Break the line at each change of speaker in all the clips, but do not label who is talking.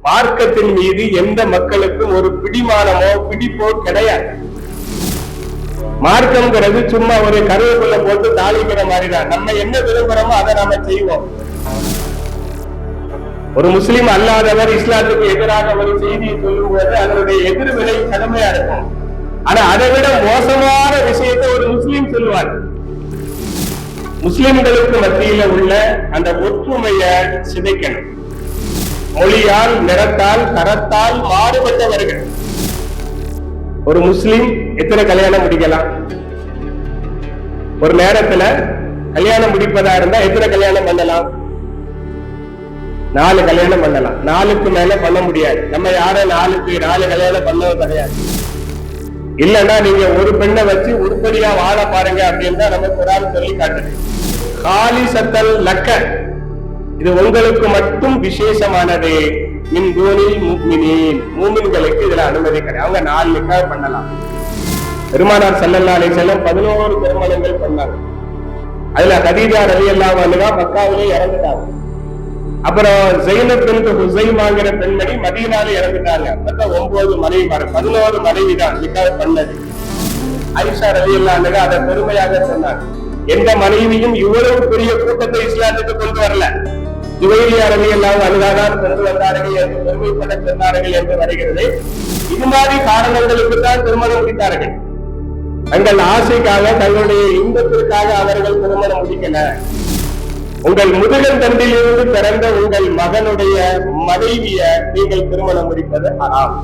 மார்க்கத்தின் மீது எந்த மக்களுக்கும் ஒரு பிடிமானமோ பிடிப்போ கிடையாது. மார்க்கம்ங்கிறது சும்மா ஒரு கருவேப்பிலை போட்டு தாளிக்கிற மாதிரிதான். நம்ம என்ன விரும்புறோமோ அதை நாம செய்வோம். ஒரு முஸ்லீம் அல்லாதவர் இஸ்லாத்துக்கு எதிராக ஒரு செய்தியை சொல்லும் போது அதனுடைய எதிர்வினை கடுமையா இருக்கும். ஆனா அதை விட மோசமான விஷயத்தை ஒரு முஸ்லீம் சொல்லுவார். முஸ்லிம்களுக்கு மத்தியில உள்ள அந்த ஒற்றுமையை சிதைக்கணும். மொழியால், நிறத்தால், தரத்தால் மாறுபட்டவர்கள். ஒரு முஸ்லிம் எத்தனை கல்யாணம் முடிக்கலாம்? ஒரு நேரத்துல கல்யாணம் முடிப்பதா இருந்தா எத்தனை கல்யாணம் பண்ணலாம்? 4 கல்யாணம் பண்ணலாம். 4க்கு மேல பண்ண முடியாது. நம்ம யாரும் 4 கல்யாணம் பண்ணது கிடையாது. இல்லன்னா நீங்க ஒரு பெண்ணை வச்சு உருப்படியா வாழ பாருங்க அப்படின்னு தான் நம்ம குர்ஆன் சொல்லி காட்டுது. காலிசத்தல் லக்க, இது உங்களுக்கு மட்டும் விசேஷமானது. மின் தூனில் முஃமினீன், மூமின்களுக்கு இதுல அனுமதி கிடையாது. அவங்க 4 நிக்காஹ் பண்ணலாம். பெருமானார் ஸல்லல்லாஹு அலைஹி வஸல்லம் 11 திருமணங்கள் பண்ணாங்க. அதுல கதீஜா ரலியல்லாஹு அன்ஹா மக்காவிலே இறந்துட்டாங்க. அப்புறம் ஸைனப் பின்த் ஹுஸைமாங்கிற பெண்மணி மதீனால இறந்துட்டாங்க. மொத்தம் 9 மனைவிமார், 11 மனைவி தான் நிக்காஹ் பண்ணது. ஆயிஷா ரலியல்லாஹு அன்ஹா அதை பெருமையாக சொன்னாங்க. எந்த மனைவியும் இவ்வளவு பெரிய கூட்டத்தை இஸ்லாத்துக்கு கொண்டு வரல, ஜுவைரியா ரலியல்லாஹு அன்ஹா தான் கொண்டு வந்தார்கள் என்று பெருமைப்பட சொன்னார்கள் என்று வருகிறது. இது மாதிரி காரணங்களுக்கு தான் திருமணம் முடித்தார்கள். தங்கள் ஆசைக்காக, தங்களுடைய இன்பத்திற்காக அவர்கள் திருமணம் முடிக்கல. உங்கள் முதுகன் தண்டிலிருந்து பிறந்த உங்கள் மகனுடைய மனைவிய நீங்கள் திருமணம் முடிப்பது ஹராம்.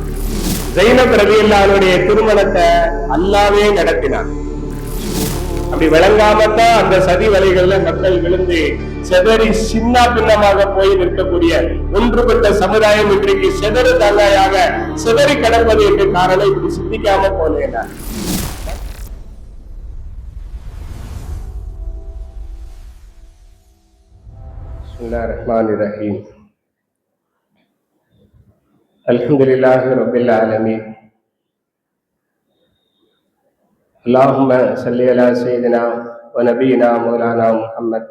ஸைனப் ரலியல்லாஹுடைய திருமணத்தை அல்லாஹ்வே நடத்தினார். அப்படி விளங்காமத்தான் அந்த சதி வலைகள்ல மக்கள் விழுந்து செதறி சின்ன பின்னமாக போய் நிற்கக்கூடிய ஒன்றுபட்ட சமுதாயம் இன்றைக்கு செதறு தங்காயாக செதறி கிடப்பது என்று காரணம் இப்படி சிந்திக்காம போனேன். பிஸ்மில்லாஹிர் ரஹ்மானிர் ரஹீம். அல்ஹம்துலில்லாஹி ரப்பில் ஆலமீன். அல்லாஹும்ம ஸல்லி அலா சய்யிதினா வ நபியினா மௌலானா முஹம்மத்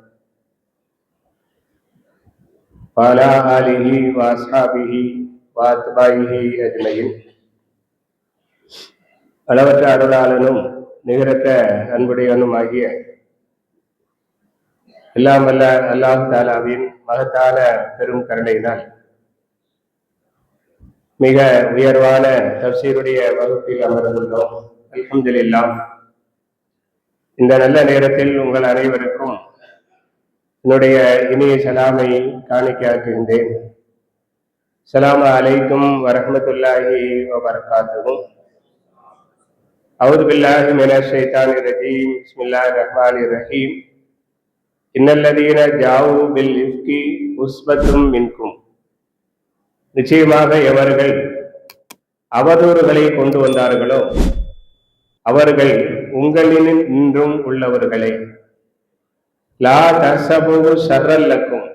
வ அலா ஆலிஹி வ அஸ்ஹாபிஹி வ அத்பாயிஹி அஜ்மஈன். அளவற்ற அருளாளனும் நிகரற்ற அன்புடையவனும் ஆகிய எல்லாம் வல்ல அல்லாஹ் தஆலாவின் மகத்தான பெரும் கருணையினால் மிக உயர்வான தஃசீருடைய வகுப்பில் அமர்ந்துள்ளோம். அல்ஹம்துலில்லாஹ். இந்த நல்ல நேரத்தில் உங்கள் அனைவருக்கும் என்னுடைய இனிய சலாமை காணிக்கையாக்குகின்றேன். ஸலாமு அலைக்கும் வரஹ்மத்துல்லாஹி வ பரகாத்துஹு. அஊது பில்லாஹி மினஷ் ஷைத்தானிர் ரஜீம். பிஸ்மில்லாஹிர் ரஹ்மானிர் ரஹீம். இன்னல்லதீன ஜாஊ பில் இஃப்கி உஸ்பத்தும் மின்கும். நிச்சயமாக எவர்கள் அவதூறுகளை கொண்டு வந்தார்களோ அவர்கள் உங்களின் இன்றும் உள்ளவர்களே. லா தஹ்சபூஹு ஷர்ரல் லக்கும்,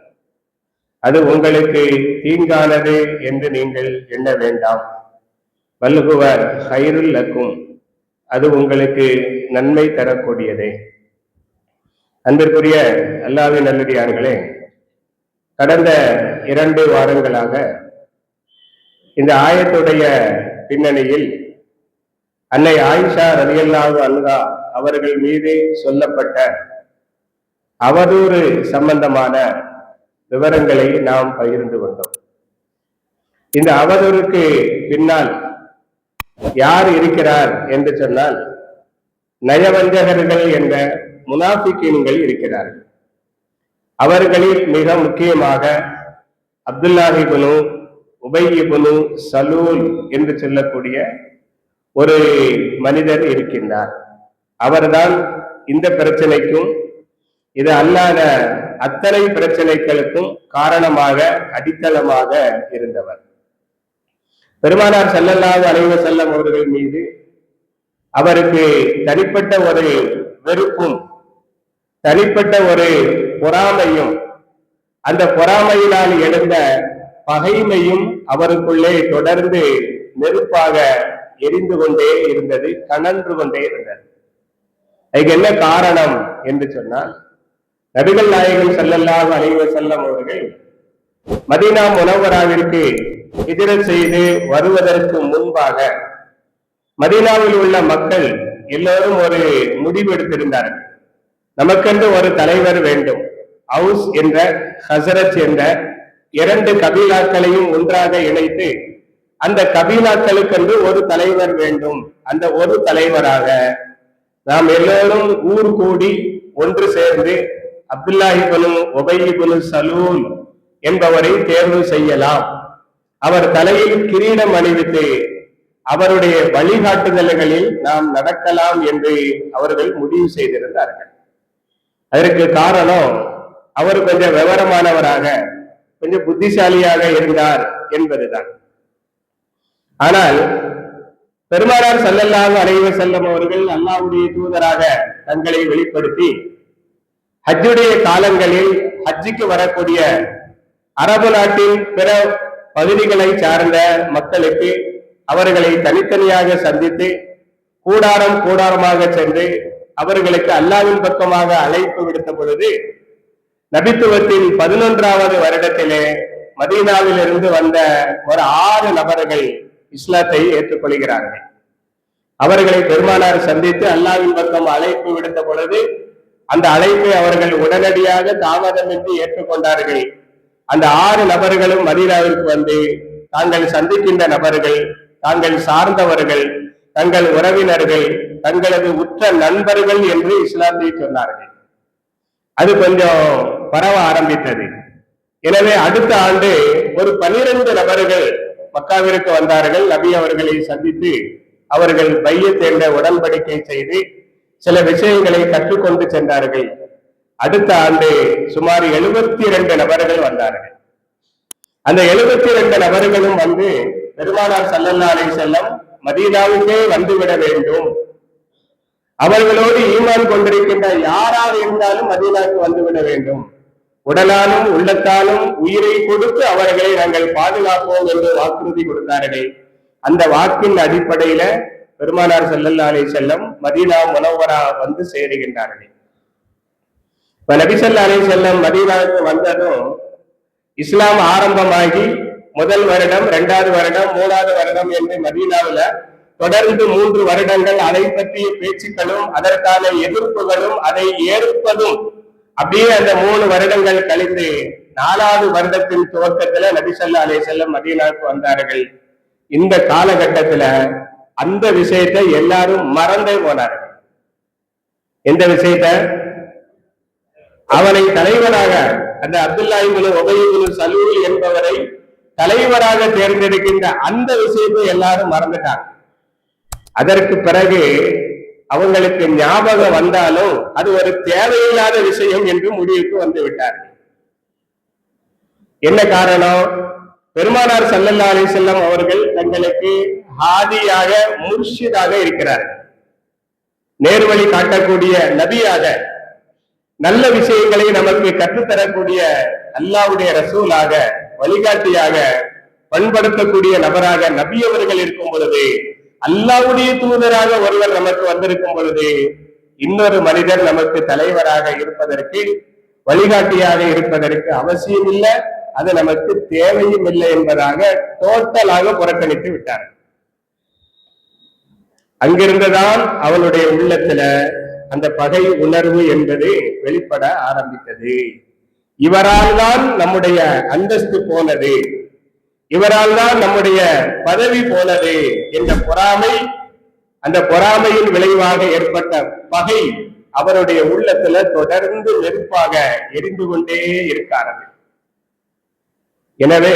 அது உங்களுக்கு தீங்கானது என்று நீங்கள் எண்ண வேண்டாம். பல் ஹுவ கைருல் லக்கும், அது உங்களுக்கு நன்மை தரக்கூடியதே. அன்பிற்குரிய அல்லாஹ்வின் நல்லடியார்களே, கடந்த 2 வாரங்களாக இந்த ஆயத்துடைய பின்னணியில் அன்னை ஆயிஷா ரலியல்லாஹு அன்ஹா அவர்கள் மீது சொல்லப்பட்ட அவதூறு சம்பந்தமான விவரங்களை நாம் பகிர்ந்து கொண்டோம். இந்த அவதூறுக்கு பின்னால் யார் இருக்கிறார் என்று சொன்னால், நயவஞ்சகர்கள் என்ற முனாஃபிகீன்கள் இருக்கிறார்கள். அவர்களில் மிக முக்கியமாக அப்துல்லாஹ் இப்னு உபை இப்னு சலூல் என்று சொல்லக்கூடிய ஒரு மனிதர் இருக்கின்றார். அவர்தான் இந்த பிரச்சனைக்கும் இது அல்லாத அத்தனை பிரச்சனைகளுக்கும் காரணமாக, அடித்தளமாக இருந்தவர். பெருமானார் ஸல்லல்லாஹு அலைஹி வஸல்லம் அவர்கள் மீது அவருக்கு தனிப்பட்ட ஒரு வெறுப்பும், தனிப்பட்ட ஒரு பொறாமையும், அந்த பொறாமையினால் எழுந்த பகைமையும் அவருக்குள்ளே தொடர்ந்து நெருப்பாக எரிந்து கொண்டே இருந்தது, கனன்று கொண்டே இருந்தது. அதுக்கு என்ன காரணம் என்று சொன்னால், நபிகள் நாயகம் ஸல்லல்லாஹு அலைஹி வஸல்லம் அவர்கள் மதீனா முனவராவிற்கு ஹிஜ்ரத் செய்து வருவதற்கு முன்பாக மதீனாவில் உள்ள மக்கள் எல்லோரும் ஒரு முடிவு எடுத்திருந்தார்கள். நமக்கென்று ஒரு தலைவர் வேண்டும். அவுஸ் என்ற ஹசரத் என்ற 2 கபீலாக்களையும் ஒன்றாக இணைத்து அந்த கபீலாக்களுக்கென்று ஒரு தலைவர் வேண்டும். அந்த ஒரு தலைவராக நாம் எல்லோரும் ஊர் கூடி ஒன்று சேர்ந்து அப்துல்லாஹ் இப்னு உபய் இப்னு சலூல் என்பவரை தேர்வு செய்யலாம். அவர் தலையில் கிரீடம் அணிவித்து அவருடைய வழிகாட்டுதல்களில் நாம் நடக்கலாம் என்று அவர்கள் முடிவு செய்திருந்தார்கள். அதற்கு காரணம் அவர் கொஞ்சம் விவரமானவராக கொஞ்சம் புத்திசாலியாக இருந்தார் என்பதுதான். ஆனால் பெருமானார் ஸல்லல்லாஹு அலைஹி வஸல்லம் அவர்கள் அல்லாஹ்வுடைய தூதராக தங்களை வெளிப்படுத்தி ஹஜ்ஜுடைய காலங்களில் ஹஜ்ஜுக்கு வரக்கூடிய அரபு நாட்டின் பிற பகுதிகளை சார்ந்த மக்களுக்கு அவர்களை தனித்தனியாக சந்தித்து கூடாரம் கூடாரமாக சென்று அவர்களுக்கு அல்லாஹ்வின் பக்கமாக அழைப்பு விடுத்த பொழுது நபித்துவத்தின் 11வது வருடத்திலே மதீனாவில் இருந்து வந்த ஒரு 6 நபர்கள் இஸ்லாத்தை ஏற்றுக்கொள்கிறார்கள். அவர்களை பெருமானார் சந்தித்து அல்லாஹ்வின் பக்கம் அழைப்பு விடுத்த பொழுது அந்த அழைப்பை அவர்கள் உடனடியாக தாமதமின்றி ஏற்றுக்கொண்டார்கள். அந்த 6 நபர்களும் மதீனாவிற்கு வந்து தாங்கள் சந்திக்கின்ற நபர்கள், தாங்கள் சார்ந்தவர்கள், தங்கள் உறவினர்கள், தங்களது உற்ற நண்பர்கள் என்று இஸ்லாத்தை சொன்னார்கள். அது கொஞ்சம் பரவ ஆரம்பித்தது. எனவே அடுத்த ஆண்டு ஒரு 12 நபர்கள் மக்காவிற்கு வந்தார்கள். நபி அவர்களை சந்தித்து அவர்கள் பையத் என்ற உடன்படிக்கை செய்து சில விஷயங்களை கற்றுக்கொண்டு சென்றார்கள். அடுத்த ஆண்டு சுமார் 72 நபர்கள் வந்தார்கள். அந்த 72 நபர்களும் வந்து பெருமானார் ஸல்லல்லாஹு அலைஹி வஸல்லம் மதீனாவுக்கே வந்துவிட வேண்டும், அவர்களோடு ஈமான் கொண்டிருக்கின்ற யாராக இருந்தாலும் மதீனாவுக்கு வந்துவிட வேண்டும், உடலாலும் உள்ளத்தாலும் உயிரை கொடுத்து அவர்களை நாங்கள் பாதுகாப்போம் என்று வாக்குறுதி கொடுத்தார்கள். அந்த வாக்கின் அடிப்படையில பெருமானார் ஸல்லல்லாஹு அலைஹி வஸல்லம் மதீனா முனவ்வரா வந்து சேருகின்றார்கள். இப்ப நபி ஸல்லல்லாஹு அலைஹி வஸல்லம் மதீனாவுக்கு வந்ததும் இஸ்லாம் ஆரம்பமாகி முதல் வருடம், 2வது வருடம், 3வது வருடம் என்று மதீனாவுல தொடர்ந்து 3 வருடங்கள் அதை பற்றிய பேச்சுக்களும் அதற்கான எதிர்ப்புகளும் அதை ஏற்பதும் அப்படியே அந்த 3 வருடங்கள் கழிந்து 4வது வருடத்தின் துவக்கத்துல நபி ஸல்லல்லாஹு அலைஹி வஸல்லம் மதீனாவுக்கு வந்தார்கள். இந்த காலகட்டத்துல அந்த விஷயத்தை எல்லாரும் மறந்தே போனார்கள். எந்த விஷயத்தை? அவனை தலைவராக, அந்த அப்துல்லாஹ் இப்னு உபய் இப்னு சலூல் என்பவரை தலைவராக தேர்ந்தெடுக்கின்ற அந்த விஷயத்தை எல்லாரும் மறந்துட்டாங்க. அதற்கு பிறகு அவங்களுக்கு ஞாபகம் வந்தாலும் அது ஒரு தேவையில்லாத விஷயம் என்று முடிவுக்கு வந்து விட்டார்கள். என்ன காரணம்? பெருமானார் ஸல்லல்லாஹு அலைஹி வஸல்லம் அவர்கள் தங்களுக்கு ஹாதியாக, முர்ஷிதாக இருக்கிறார்கள். நேர்வழி காட்டக்கூடிய நபியாக, நல்ல விஷயங்களை நமக்கு கற்றுத்தரக்கூடிய அல்லாஹ்வுடைய ரசூலாக, வழிகாட்டியாக, பண்படுத்தக்கூடிய நபராக நபி அவர்கள் இருக்கும் பொழுது, அல்லாஹ்வுடைய தூதராக ஒருவர் நமக்கு வந்திருக்கும் பொழுது, இன்னொரு மனிதர் நமக்கு தலைவராக இருப்பதற்கு, வழிகாட்டியாக இருப்பதற்கு அவசியம் இல்லை, அது நமக்கு தேவையும் இல்லை என்பதாக டோட்டலாக புறக்கணித்து விட்டார். அங்கிருந்துதான் அவனுடைய உள்ளத்துல அந்த பகை உணர்வு என்பது வெளிப்பட ஆரம்பித்தது. இவரால் தான் நம்முடைய அந்தஸ்து போனது, இவரால் தான் நம்முடைய பதவி போனது என்ற பொறாமை, அந்த பொறாமையின் விளைவாக ஏற்பட்ட பகை அவருடைய உள்ளத்துல தொடர்ந்து நெருப்பாக எரிந்து கொண்டே இருக்காரு. எனவே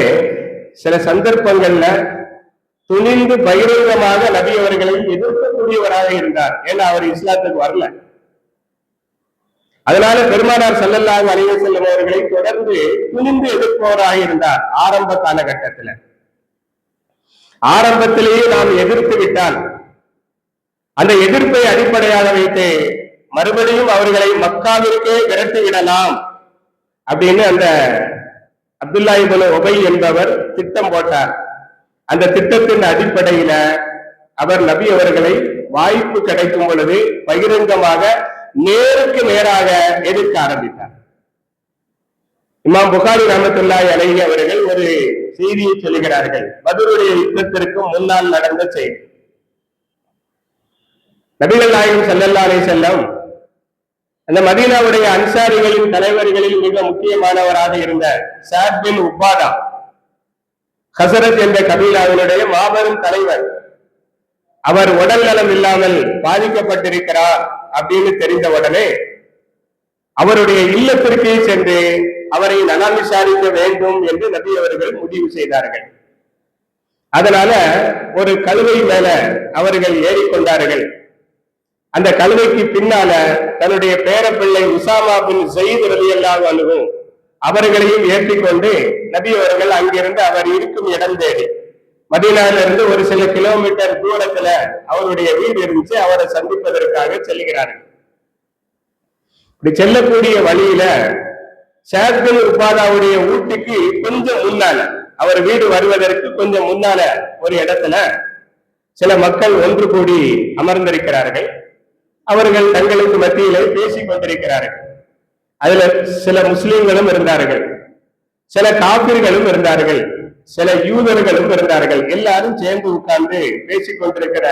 சில சந்தர்ப்பங்கள்ல துணிந்து பகிரங்கமாக நபி அவர்களை எதிர்க்கக்கூடியவராக இருந்தார். ஏன்னா அவர் இஸ்லாத்துக்கு வரல. அதனால பெருமானார் ஸல்லல்லாஹு அலைஹி வஸல்லம் அவர்களை தொடர்ந்து துணிந்து எதிர்ப்பவராக இருந்தார். ஆரம்ப காலகட்டத்தில் ஆரம்பத்திலேயே நாம் எதிர்த்து விட்டால் அந்த எதிர்ப்பை அடிப்படையாக வைத்து மறுபடியும் அவர்களை மக்காவிற்கே விரட்டி விடலாம் அப்படின்னு அந்த அப்துல்லாஹ் இப்னு உபய் என்பவர் திட்டம் போட்டார். அந்த திட்டத்தின் அடிப்படையில அவர் நபி அவர்களை வாய்ப்பு கிடைக்கும் பொழுது பகிரங்கமாக நேருக்கு நேராக எதிர்க்க ஆரம்பித்தார். இமாம் புகாரி ரஹ்மத்துல்லாஹி அலைஹி அவர்கள் ஒரு செய்தியை சொல்லுகிறார்கள். பத்ருடைய யுத்தத்திற்கு முன்னால் நடந்த செய்தி. நபிகள் நாயகம் ஸல்லல்லாஹு அலைஹி வஸல்லம் அந்த மதீனாவுடைய அன்சாரிகளின் தலைவர்களில் மிக முக்கியமானவராக இருந்த ஸஅத் பின் உபாதா ஹஸரத் என்ற கபீலாவினுடைய மாபெரும் தலைவர். அவர் உடல் நலம் இல்லாமல் பாதிக்கப்பட்டிருக்கிறார் அப்படின்னு தெரிந்தவுடனே அவருடைய இல்லத்திற்கே சென்று அவரை நலம் விசாரிக்க வேண்டும் என்று நபி அவர்கள் முடிவு செய்தார்கள். அதனால ஒரு கழுதை மேல அவர்கள் ஏறிக்கொண்டார்கள். அந்த கழுதைக்கு பின்னால தன்னுடைய பேரப்பிள்ளை உசாமா பின் ஸயீத் ரலியல்லாஹு அன்ஹு அவர்களையும் ஏற்றிக்கொண்டு நபி அவர்கள் அங்கிருந்து அவர் இருக்கும் இடம் தேடி, மதீனாவில இருந்து ஒரு சில கிலோமீட்டர் தூரத்துல அவருடைய வீடு இருந்துச்சு, அவரை சந்திப்பதற்காக செல்கிறார்கள். இப்படி செல்லக்கூடிய வழியில ஸஅத் பின் உபாதாவுடைய வீட்டுக்கு கொஞ்சம் முன்னால, அவர் வீடு வருவதற்கு கொஞ்சம் முன்னால ஒரு இடத்துல சில மக்கள் ஒன்று கூடி அமர்ந்திருக்கிறார்கள். அவர்கள் தங்களுக்கு மத்தியிலே பேசிக் கொண்டிருக்கிறார்கள். அதுல சில முஸ்லிம்களும் இருந்தார்கள், சில காபிர்களும் இருந்தார்கள், சில யூதர்களும் இருந்தார்கள். எல்லாரும் சேர்ந்து உட்கார்ந்து பேசிக் கொண்டிருக்கிற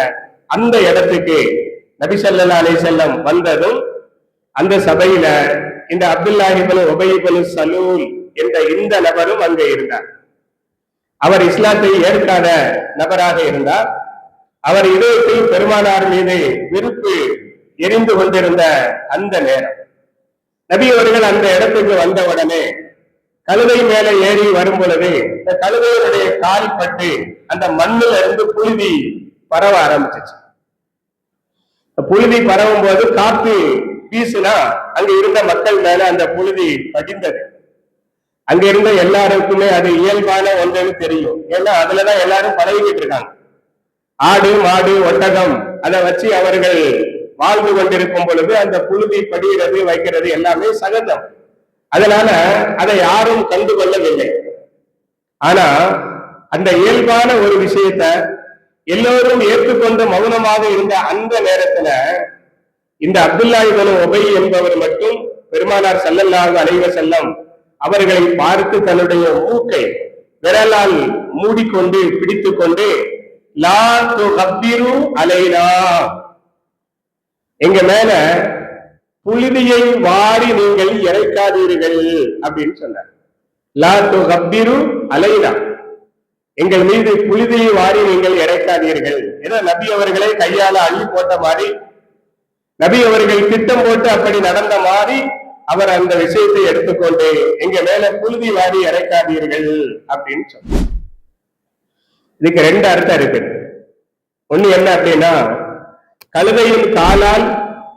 அந்த இடத்துக்கு நபி ஸல்லல்லாஹு அலைஹி வஸல்லம் வந்ததும் அந்த சபையில இந்த அப்துல்லாஹ் இப்னு உபை இப்னு சலூல் என்ற இந்த நபரும் அங்கே இருந்தார். அவர் இஸ்லாத்தை ஏற்காத நபராக இருந்தார். அவர் இதயத்தில் பெருமானார் மீது வெறுப்பு எரிந்து கொண்டிருந்த அந்த நேரம் நபி அவர்கள் அந்த இடத்துக்கு வந்தவுடனே கழுதை மேல ஏறி வரும் பொழுது இந்த கழுதையினுடைய கால் பட்டு அந்த மண்ணில இருந்து புழுதி பரவ ஆரம்பிச்சிச்சு. புழுதி பரவும் போது காத்து வீசுனா அங்க இருந்த மக்கள் மேல அந்த புழுதி படிந்தது. அங்க இருந்த எல்லாருக்குமே அது இயல்பான ஒன்றுன்னு தெரியும். ஏன்னா அதுலதான் எல்லாரும் பழகிட்டு இருக்காங்க. ஆடு மாடு ஒட்டகம் அதை வச்சு அவர்கள் வாழ்ந்து கொண்டிருக்கும் பொழுது அந்த புழுதி படிகிறது வைக்கிறது எல்லாமே சகஜம். அதனால அதை யாரும் கண்டு கொள்ளவில்லை. ஆனா அந்த இயல்பான ஒரு விஷயத்த எல்லோரும் ஏற்றுக்கொண்டு மௌனமாக இருந்த அந்த நேரத்துல இந்த அப்துல்லாஹ் இப்னு உபை என்பவர் மட்டும் பெருமானார் ஸல்லல்லாஹு அலைஹி வஸல்லம் அவர்களை பார்த்து தன்னுடைய மூக்கை விரலால் மூடிக்கொண்டு பிடித்துக் கொண்டு லா துகப்பிரு அலைனா, எங்க மேல புழுதியை வாரி நீங்கள் இறைக்காதீர்கள் அப்படின்னு சொன்னார். லா துகப்பிரு அலைனா, எங்கள் மீது புழுதியை வாரி நீங்கள் இறைக்காதீர்கள். ஏதோ நபி அவர்களை கையால அள்ளி போட்ட மாதிரி, நபி அவர்கள் திட்டம் போட்டு அப்படி நடந்த மாதிரி அவர் அந்த விஷயத்தை எடுத்துக்கொண்டு எங்க மேல புழுதி வாரி இறைக்காதீர்கள் அப்படின்னு சொன்னார். இதுக்கு ரெண்டு அர்த்தம் இருக்குது. ஒண்ணு என்ன அப்படின்னா, கழுதையின் காலால்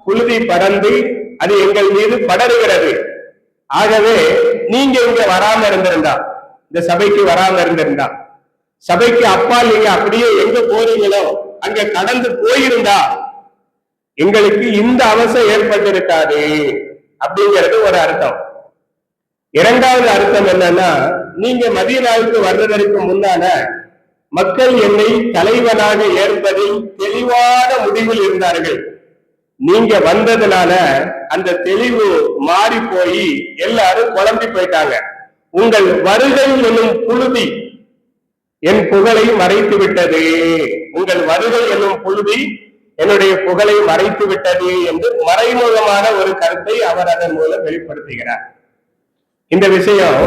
புழுதி பறந்து அது எங்கள் மீது படருகிறது. ஆகவே நீங்க இங்க வராம இருந்திருந்தா, இந்த சபைக்கு வராம இருந்திருந்தா, சபைக்கு அப்பால் நீங்க அப்படியே எங்க போறீங்களோ அங்க கடந்து போயிருந்தா எங்களுக்கு இந்த அவசரம் ஏற்பட்டிருக்காது அப்படிங்கிறது ஒரு அர்த்தம். இரண்டாவது அர்த்தம் என்னன்னா, நீங்க மதீனாவுக்கு வர்றதற்கு முன்னால மக்கள் என்னை தலைவனாக ஏற்பதில் தெளிவான முடிவில் இருந்தார்கள். நீங்க வந்ததுனால அந்த தெளிவு மாறி போய் எல்லாரும் குழம்பி போயிட்டாங்க. உங்கள் வருகை என்னும் புழுதி என் புகழை மறைத்து விட்டது, உங்கள் வருகை என்னும் புழுதி என்னுடைய புகழை மறைத்து விட்டது என்று மறைமுகமான ஒரு கருத்தை அவர் அதன் மூலம் வெளிப்படுத்துகிறார். இந்த விஷயம்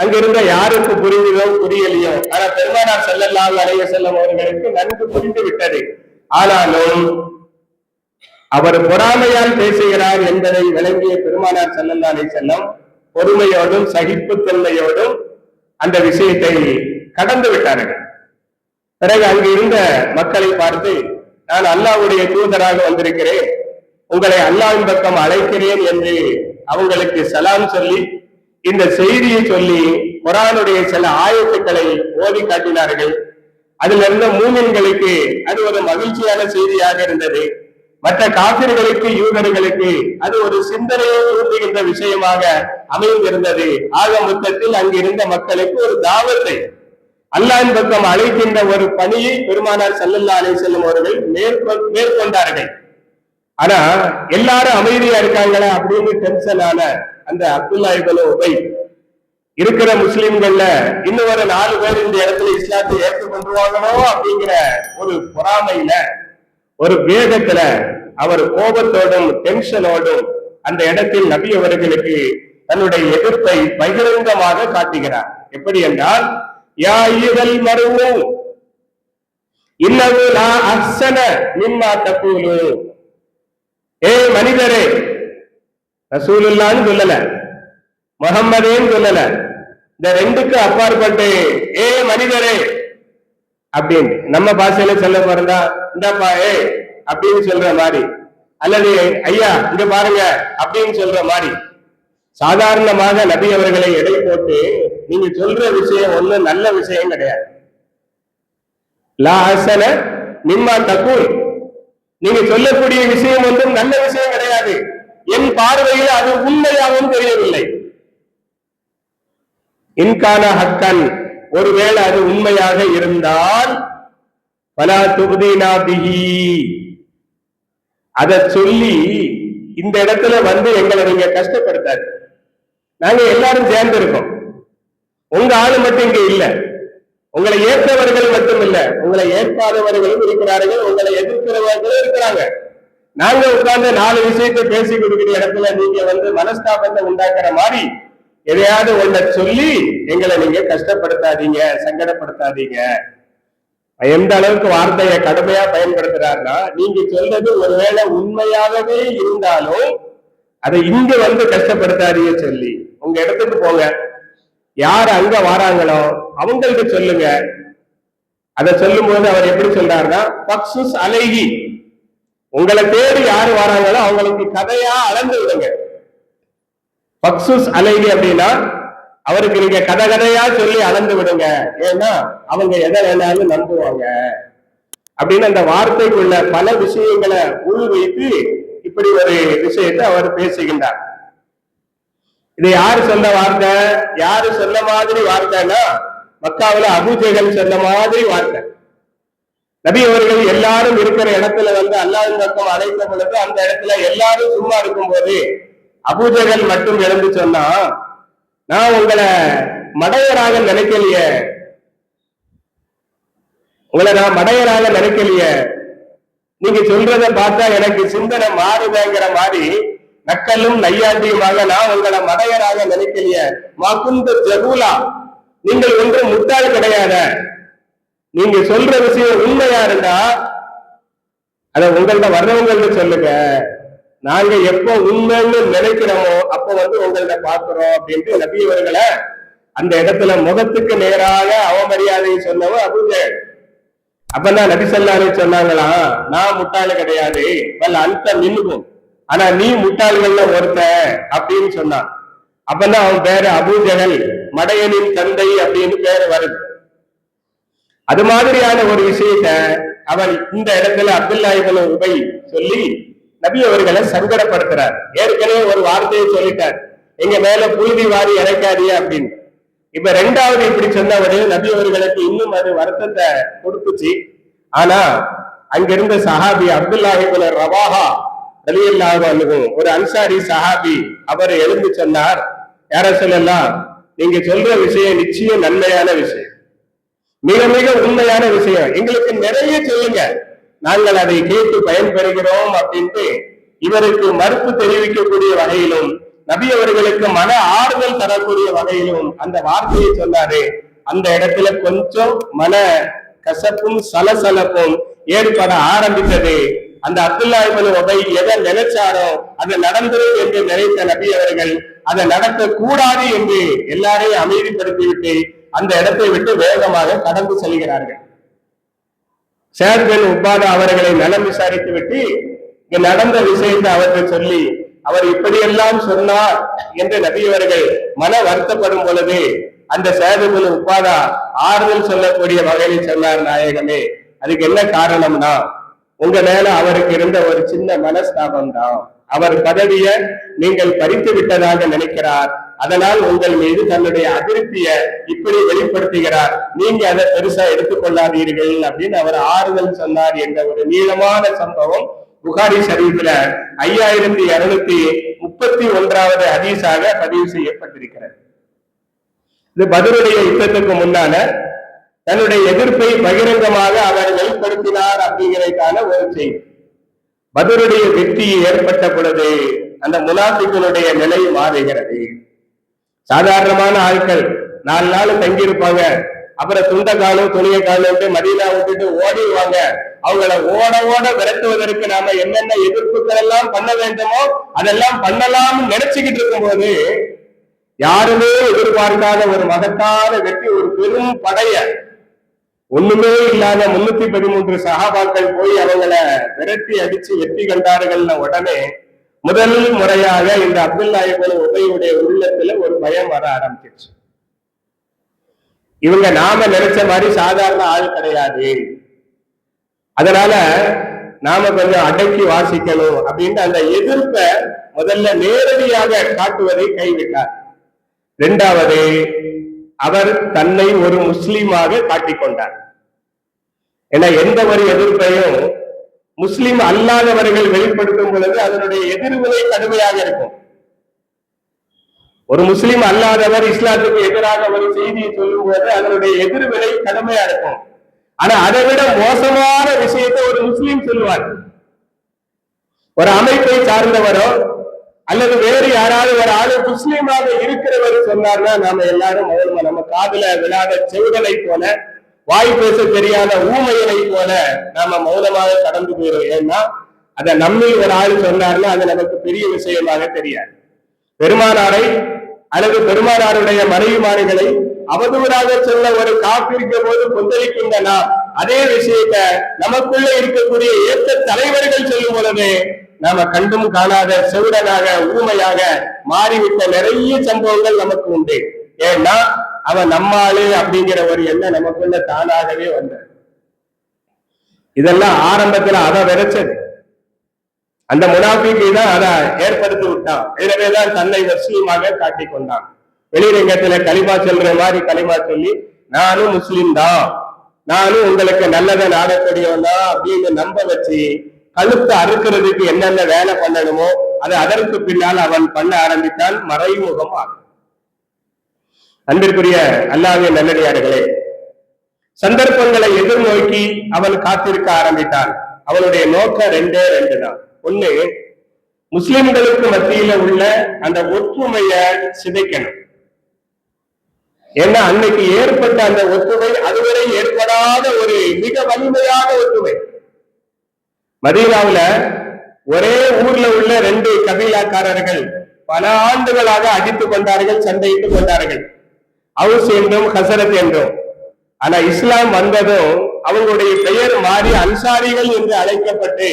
அங்கிருந்த யாருக்கு புரிந்ததோ புரியலையோ, ஆனா பெருமானார் ஸல்லல்லாஹு அலைஹி வஸல்லம் அவர்களுக்கு நன்கு புரிந்து விட்டது. ஆனாலும் அவர் பொறாமையால் பேசுகிறார் என்பதை விளங்கிய பெருமானார் ஸல்லல்லாஹு அலைஹி வஸல்லம் பொறுமையோடும் சகிப்புத்தன்மையோடும் அந்த விஷயத்தை கடந்து விட்டார்கள். பிறகு அங்கு இருந்த மக்களை பார்த்து, நான் அல்லாஹ்வுடைய தூதராக வந்திருக்கிறேன், உங்களை அல்லாஹ்வின் பக்கம் அழைக்கிறேன் என்று அவங்களுக்கு சலாம் சொல்லி இந்த செய்தியை சொல்லி குர்ஆனுடைய சில ஆயத்துக்களை ஓதி காட்டினார்கள். அதுல இருந்த மூமின்களுக்கு அது ஒரு மகிழ்ச்சியான செய்தியாக இருந்தது. மற்ற காபிர்களுக்கு யூதர்களுக்கு அது ஒரு சிந்தனையை தூண்டுகின்ற விஷயமாக அமைந்திருந்தது. ஆக மொத்தத்தில் அங்கிருந்த மக்களுக்கு ஒரு தாவத்தை, அல்லாஹ்வின் பக்கம் அழைக்கின்ற ஒரு பணியை பெருமானார் ஸல்லல்லாஹு அலைஹி வஸல்லம் அவர்கள் மேற்கொண்டார்கள். ஆனா எல்லாரும் அமைதியா இருக்காங்களா அப்படின்னு டென்ஷன் ஆன அந்த அப்துல்லாஹ் இப்னு உபை இருக்கிற முஸ்லிம்கள்ல இன்னும் ஒரு 4 பேர் இந்த இடத்துல இஸ்லாத்தை ஏற்றுக்கொண்டுவாங்களோ அப்படிங்கிற ஒரு பொறாமையில, ஒரு வேகத்துல, அவர் கோபத்தோடும் டென்ஷனோடும் அந்த இடத்தில் நபி அவர்களுக்கு தன்னுடைய எதிர்ப்பை பகிரங்கமாக காட்டுகிறார். எப்படி என்றால், யா அய்யுஹல் மர்ஊ இன்னஹு லா அஹ்ஸன மிம்மா தகூலு, ஏ மனிதரே, ரசூலுல்லாஹ்னு சொல்லல, முஹம்மதேன்னு சொல்லல, இந்த ரெண்டுக்கு அப்பாற்பட்டு ஏ மனிதரே அப்படின்னு நம்ம பாஷையில சொல்ல போறதா, இந்தப்பா ஏ அப்படின்னு சொல்ற மாதிரி, அல்லது ஐயா இங்க பாருங்க அப்படின்னு சொல்ற மாதிரி சாதாரணமாக நபி அவர்களை எடை போட்டு நீங்க சொல்ற விஷயம் ஒண்ணும் நல்ல விஷயம் கிடையாது. லா ஹஸன மிம்மா தகூல், நீங்க சொல்லக்கூடிய விஷயம் ஒன்றும் நல்ல விஷயம் கிடையாது, என் பார்வையில் அது உண்மையாகவும் தெரியவில்லை. இன்கான ஹக்கன், ஒருவேளை அது உண்மையாக இருந்தால் பலா துப்தீனா பிஹி, அதை சொல்லி இந்த இடத்துல வந்து எங்களை நீங்க கஷ்டப்படுத்தாது. நாங்க எல்லாரும் சேர்ந்து இருக்கோம், உங்க ஆளு மட்டும் இங்க இல்ல, உங்களை ஏற்றவர்கள் மட்டும் இல்ல, உங்களை ஏற்காதவர்களும் இருக்கிறார்கள், உங்களை எதிர்க்கிறவர்களும் இருக்கிறாங்க. நாங்க உட்கார்ந்து 4 விஷயத்தை பேசி கொடுக்கிற இடத்துல நீங்க வந்து மனஸ்தாபத்தை உண்டாக்குற மாதிரி எதையாவது ஒன்றை சொல்லி எங்களை நீங்க கஷ்டப்படுத்தாதீங்க, சங்கடப்படுத்தாதீங்க. எந்த அளவுக்கு வார்த்தையை கடுமையா பயன்படுத்துறாருன்னா, நீங்க சொல்றது ஒருவேளை உண்மையாகவே இருந்தாலும் அதை இங்க வந்து கஷ்டப்படுத்தாதீங்க சொல்லி உங்க இடத்துக்கு போங்க, யார் அங்க வாராங்களோ அவங்களுக்கு சொல்லுங்க. அதை சொல்லும் போது அவர் எப்படி சொல்றாருன்னா, பக்சுஸ் அலைகி, உங்களை தேடி யாரு வராங்களோ அவங்களுக்கு கதையா அளந்து விடுங்க. பக்சுஸ் அலைகி அப்படின்னா அவருக்கு நீங்க கதையா சொல்லி அளந்து விடுங்க, ஏன்னா அவங்க எதை வேணாலும் நம்புவாங்க அப்படின்னு அந்த வார்த்தைக்குள்ள பல விஷயங்களை உள் வைத்து இப்படி ஒரு விஷயத்தை அவர் பேசுகின்றார். இதை யாரு சொன்ன வார்த்தை, யாரு சொன்ன மாதிரி வார்த்தைன்னா மக்காவுல அபூஜஹல் சொன்ன மாதிரி வார்த்தை. நபி அவர்கள் எல்லாரும் இருக்கிற இடத்துல வந்து அல்லாஹ்வின் பக்கம் அழைத்த பொழுது அந்த இடத்துல எல்லாரும் சும்மா இருக்கும் போது அபூஜஹல் மட்டும் எழுந்து சொன்னா, நான் உங்களை மடையராக நினைக்கலையே, உங்களை நான் மடையராக நினைக்கலையே, நீங்க சொல்றத பார்த்தா எனக்கு சிந்தனை மாறுதேங்கிற மாதிரி நக்கலும் நையாண்டியுமாக நான் உங்களை மடையராக நினைக்கலையே, மாக்குந்த ஜகூலா, நீங்கள் ஒன்றும் முட்டாள் கிடையாத, நீங்க சொல்ற விஷயம் உண்மையா இருந்தா அத உங்கள்ட்ட வர்றவங்கள்ட்ட சொல்லுங்க, நாங்க எப்ப உண்மைன்னு நினைக்கிறோமோ அப்ப வந்து உங்கள்ட்ட பாக்குறோம் அப்படின்ட்டு நபி அவர்களை அந்த இடத்துல முகத்துக்கு நேராக அவமரியாதையை சொன்னவன் அபூஜஹல். அப்பதான் நபி ஸல்லல்லாஹு அலைஹி வஸல்லம் சொன்னாங்களா, நான் முட்டாள் கிடையாது, வல்ல அந்த மின்னுகும், ஆனா நீ முட்டாள்கள்ல ஒருத்த அப்படின்னு சொன்னான். அப்பதான் அவன் பேரு அபூஜஹல், மடையனின் தந்தை அப்படின்னு பேரு வருது. அது மாதிரியான ஒரு விஷயத்த அவன் இந்த இடத்துல அப்துல்லாஹ் இப்னு உபை சொல்லி நபி அவர்களை சங்கடப்படுத்துறார். ஏற்கனவே ஒரு வார்த்தையை சொல்லிட்டார், எங்க மேல புழுதி வாரி இறைக்காதீங்க அப்படின்னு. இப்ப 2வது இப்படி சொன்னவரு நபி அவர்களுக்கு இன்னும் அது வருத்தத்தை கொடுத்துச்சு. ஆனா அங்கிருந்த சஹாபி அப்துல்லாஹ் இப்னு ரவாஹா ரலியல்லாஹு அன்ஹு, ஒரு அன்சாரி சஹாபி, அவர் எழுந்து சொன்னார், யார சொல்லலாம், நீங்க சொல்ற விஷயம் நிச்சயம் நன்மையான விஷயம், மிக மிக உண்மையான விஷயம், எங்களுக்கு நிறைய சொல்லுங்க, நாங்கள் அதை கேட்டு பயன்பெறுகிறோம் அப்படின்ட்டு இவருக்கு மறுப்பு தெரிவிக்கக்கூடிய வகையிலும் நபி அவர்களுக்கு மன ஆறுதல் தரக்கூடிய வகையிலும் அந்த வார்த்தையை சொன்னாரு. அந்த இடத்துல கொஞ்சம் மன கசப்பும் சலசலப்பும் ஏற்பட ஆரம்பித்தது. அந்த அப்துல்லாஹ் இப்னு உபை எதை நினைச்சாரோ அது நடந்தது என்று நினைத்த நபி அவர்கள் அதை நடக்க கூடாது என்று எல்லாரையும் அமைதிப்படுத்திவிட்டு அந்த இடத்தை விட்டு வேகமாக கடந்து செல்கிறார்கள். ஸஅத் பின் உபாதா அவர்களை நலம் விசாரித்து விட்டு இங்க நடந்த விஷயத்தை அவர்கள் சொல்லி, அவர் இப்படியெல்லாம் சொன்னார் என்று நபி அவர்கள் மன வருத்தப்படும் பொழுது அந்த ஸஅத் பின் உபாதா ஆறுதல் சொல்லக்கூடிய வகையில் சொன்னார், நாயகமே, அதுக்கு என்ன காரணம்னா உங்க மேல அவருக்கு இருந்த ஒரு சின்ன மனஸ்தாபம் தான், அவர் பதவிய நீங்கள் பறித்து விட்டதாக நினைக்கிறார், அதனால் உங்கள் மீது தன்னுடைய அதிருப்தியை இப்படி வெளிப்படுத்துகிறார், நீங்க அதை பெருசா எடுத்துக்கொள்ளாதீர்கள் அப்படின்னு அவர் ஆறுதல் சொன்னார் என்ற ஒரு நீளமான சம்பவம் புகாரி ஷரீஃப்ல 5231வது ஹதீஸாக பதிவு செய்யப்பட்டிருக்கிறது. இது பத்ருடைய யுத்தத்துக்கு முன்னால தன்னுடைய எதிர்ப்பை பகிரங்கமாக அவர் வெளிப்படுத்தினார் அப்படிங்கிறதுக்கான ஒரு செய்தி. பத்ருடைய வெற்றி ஏற்பட்ட பொழுது அந்த முனாஃபிக்குடைய நிலை மாறுகிறது. சாதாரணமான ஆட்கள் 4 நாள் தங்கியிருப்பாங்க, அப்புறம் துண்ட காலம் துணிய காலம் மதீனா விட்டுட்டு ஓடிடுவாங்க. அவங்கள ஓட ஓட விரட்டுவதற்கு நாம என்னென்ன எதிர்ப்புகள் எல்லாம் பண்ண வேண்டுமோ அதெல்லாம் பண்ணலாம் நினைச்சுக்கிட்டு இருக்கும் போது யாருமே எதிர்பார்க்காத ஒரு மகத்தான வெற்றி, ஒரு பெரும் படைய, ஒண்ணுமே இல்லாத 313 சஹாபாக்கள் போய் அவங்கள விரட்டி அடிச்சு வெற்றி கண்டார்கள். உடனே முதல் முறையாக இந்த அப்துல்லா இப்னு உபையுடைய உள்ளத்துல ஒரு பயம் வர ஆரம்பிச்சிருச்சு. இவங்க நாம நினைச்ச மாதிரி சாதாரண ஆள் கிடையாது, அதனால நாம கொஞ்சம் அடக்கி வாசிக்கணும் அப்படின்ட்டு அந்த எதிர்ப்பை முதல்ல நேரடியாக காட்டுவதை கைவிட்டார். 2வது, அவர் தன்னை ஒரு முஸ்லீமாக காட்டிக்கொண்டார். ஏன்னா எந்த ஒரு எதிர்ப்பையும் முஸ்லிம் அல்லாதவர்கள் வெளிப்படுத்தும் பொழுது அதனுடைய எதிர்வினை கடுமையாக இருக்கும். ஒரு முஸ்லிம் அல்லாதவர் இஸ்லாத்துக்கு எதிராக ஒரு செய்தியை சொல்லும் போது அதனுடைய எதிர்வினை கடுமையா இருக்கும். ஆனா அதை விட மோசமான விஷயத்தை ஒரு முஸ்லீம் சொல்லுவார். ஒரு அமைப்பை சார்ந்தவரோ அல்லது வேறு யாராவது ஒரு ஆளு முஸ்லீமாக இருக்கிறவர் சொன்னார்னா நாம எல்லாரும் நம்ம காதுல விழாத செவிடனை போல, வாய் பேச தெரியாத ஊமையனை போல நாம மௌனமாக கடந்து போயிடும். ஏன்னா அதை நம்மில் ஒரு ஆள் சொன்னார்னா அது நமக்கு பெரிய விஷயமாக தெரியாது. பெருமானாரை அல்லது பெருமானாருடைய மனைவிமார்களை அவதூறாக சொல்ல ஒரு காப்பிருக்க போது கொந்தளிக்கின்றன. அதே விஷயத்த நமக்குள்ள இருக்கக்கூடிய ஏற்ற தலைவர்கள் சொல்லும் பொழுது நாம கண்டும் காணாத செவிடனாக ஊமையாக மாறிவிட்ட நிறைய சம்பவங்கள் நமக்கு உண்டு. ஏன்னா அவன் நம்மாளு அப்படிங்கிற ஒரு எண்ணம் நமக்குள்ள தானாகவே வந்தது. இதெல்லாம் ஆரம்பத்துல அதை விதைச்சது. அந்த முனாஃபிக்கு தான் அதை ஏற்படுத்தி விட்டான். எனவேதான் தன்னை முஸ்லீமாக காட்டிக் கொண்டான். வெளிரங்கத்துல களிமா சொல்ற மாதிரி களிமா சொல்லி நானும் முஸ்லீம் தான், நானும் உங்களுக்கு நல்லதை நாடக்கூடியவன் தான் அப்படின்னு நம்ப வச்சு கழுத்தை அறுக்கிறதுக்கு என்னென்ன வேலை பண்ணணுமோ அது அதற்கு பின்னால் அவன் பண்ண ஆரம்பித்தான் மறைமுகமாக. அன்பிற்குரிய அல்லாஹ்வின் நல்லடியார்களே, சந்தர்ப்பங்களை எதிர்நோக்கி அவன் காத்திருக்க ஆரம்பித்தான். அவனுடைய நோக்கம் 2 தான். ஒண்ணு, முஸ்லிம்களுக்கு மத்தியில உள்ள அந்த ஒற்றுமைய சிதைக்கணும். ஏன்னா அன்னைக்கு ஏற்பட்ட அந்த ஒற்றுமை அதுவரை ஏற்படாத ஒரு மிக வலிமையான ஒற்றுமை. மதீனாவுல ஒரே ஊர்ல உள்ள 2 கபீலாக்காரர்கள் பல ஆண்டுகளாக அடித்துக் கொண்டார்கள், சண்டையிட்டுக் கொண்டார்கள், அவுஸ் என்றும் ஹசரத் என்றும். ஆனா இஸ்லாம் வந்ததும் அவங்களுடைய பெயர் மாறி அன்சாரிகள் என்று அழைக்கப்பட்டு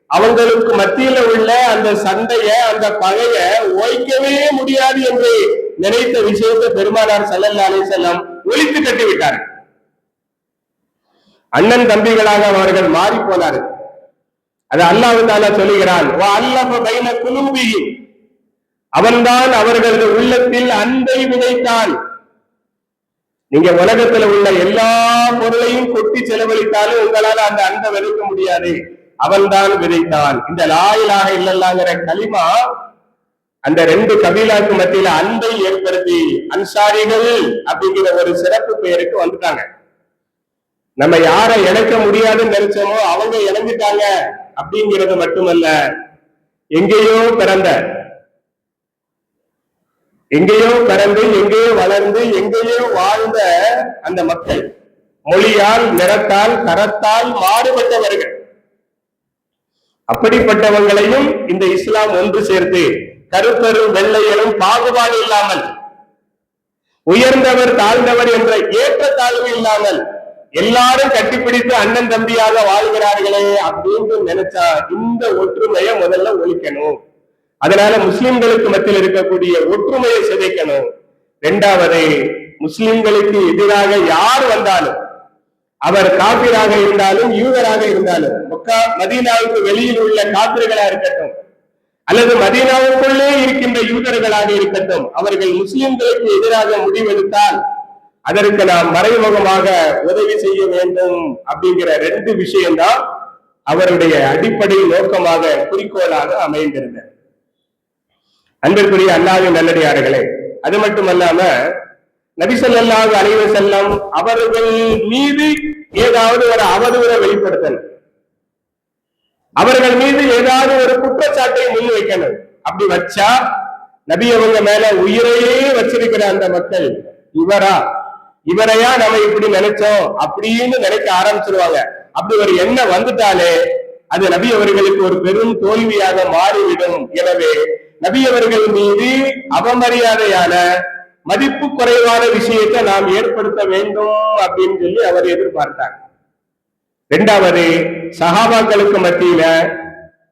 அவங்களுக்கு மத்தியில உள்ள அந்த சண்டைய அந்த பகைய ஓய்க்கவே முடியாது என்று நினைத்த விஷயத்தை பெருமானார் ஸல்லல்லாஹு அலைஹி வஸல்லம் ஒழித்து கட்டிவிட்டார்கள். அண்ணன் தம்பிகளாக அவர்கள் மாறி போனார்கள். அது அல்லாஹ் தஆலா சொல்லுகிறான், அவன்தான் அவர்களது உள்ளத்தில் அன்பை விதைத்தான். நீங்க உலகத்துல உள்ள எல்லா பொருளையும் கொட்டி செலவழித்தாலும் உங்களால அந்த அன்பை விதைக்க முடியாது. அவன்தான் விதைத்தான். இந்த லா இலாஹ இல்லல்லாஹ்ங்கிற கலிமா அந்த 2 கபீலாக்கு மத்தியில அன்பை ஏற்படுத்தி அன்சாரிகள் அப்படிங்கிற ஒரு சிறப்பு பெயருக்கு வந்துட்டாங்க. நம்ம யாரை இணைக்க முடியாதுன்னு நினைச்சோமோ அவங்க இணைஞ்சிட்டாங்க அப்படிங்கிறது மட்டுமல்ல, எங்கேயோ பிறந்து எங்கேயோ வளர்ந்து எங்கேயோ வாழ்ந்த அந்த மக்கள் மொழியால், நிறத்தால், தரத்தால் மாறுபட்டவர்கள், அப்படிப்பட்டவங்களையும் இந்த இஸ்லாம் ஒன்று சேர்த்து கருப்பரும் வெள்ளையரும் பாகுபாடு இல்லாமல், உயர்ந்தவர் தாழ்ந்தவர் என்ற ஏற்றத்தாழ்வு இல்லாமல் எல்லாரும் கட்டிப்பிடித்து அண்ணன் தம்பியாக வாழ்கிறார்களே அப்படின்னு நினைச்சா இந்த ஒற்றுமையை முதல்ல ஒழிக்கணும். அதனால முஸ்லிம்களுக்கு மத்தியில் இருக்கக்கூடிய ஒற்றுமையை சிதைக்கணும். 2வது, முஸ்லிம்களுக்கு எதிராக யார் வந்தாலும், அவர் காபிராக இருந்தாலும் யூதராக இருந்தாலும், மதீனாவுக்கு வெளியில் உள்ள காபிர்களா இருக்கட்டும் அல்லது மதீனாவுக்குள்ளே இருக்கின்ற யூதர்களாக இருக்கட்டும், அவர்கள் முஸ்லிம்களுக்கு எதிராக முடிவெடுத்தால் அதற்கு நாம் மறைமுகமாக உதவி செய்ய வேண்டும் அப்படிங்கிற 2 விஷயம்தான் அவருடைய அடிப்படை நோக்கமாக குறிக்கோளாக நபி ஸல்லல்லாஹு அலைஹி வஸல்லம் அவர்கள் மீது ஏதாவது ஒரு அவதூறை வெளிப்படுத்தணும், அவர்கள் மீது ஏதாவது ஒரு குற்றச்சாட்டை முன் வைக்கணும். அப்படி வச்சா நபி அவங்க மேல உயிரையே வச்சிருக்கிற அந்த மக்கள் இவரையா நம்ம இப்படி நினைச்சோம் அப்படின்னு நினைக்க ஆரம்பிச்சிருவாங்க. அப்படி ஒரு எண்ணம் வந்துட்டாலே அது நபி அவர்களுக்கு ஒரு பெரும் தோல்வியாக மாறிவிடும். எனவே நபி அவர்கள் மீது அவமரியாதையான மதிப்பு குறைவான விஷயத்தை நாம் ஏற்படுத்த வேண்டும் அப்படின்னு சொல்லி அவர் எதிர்பார்த்தார். இரண்டாவது, சஹாபாக்களுக்கு மத்தியில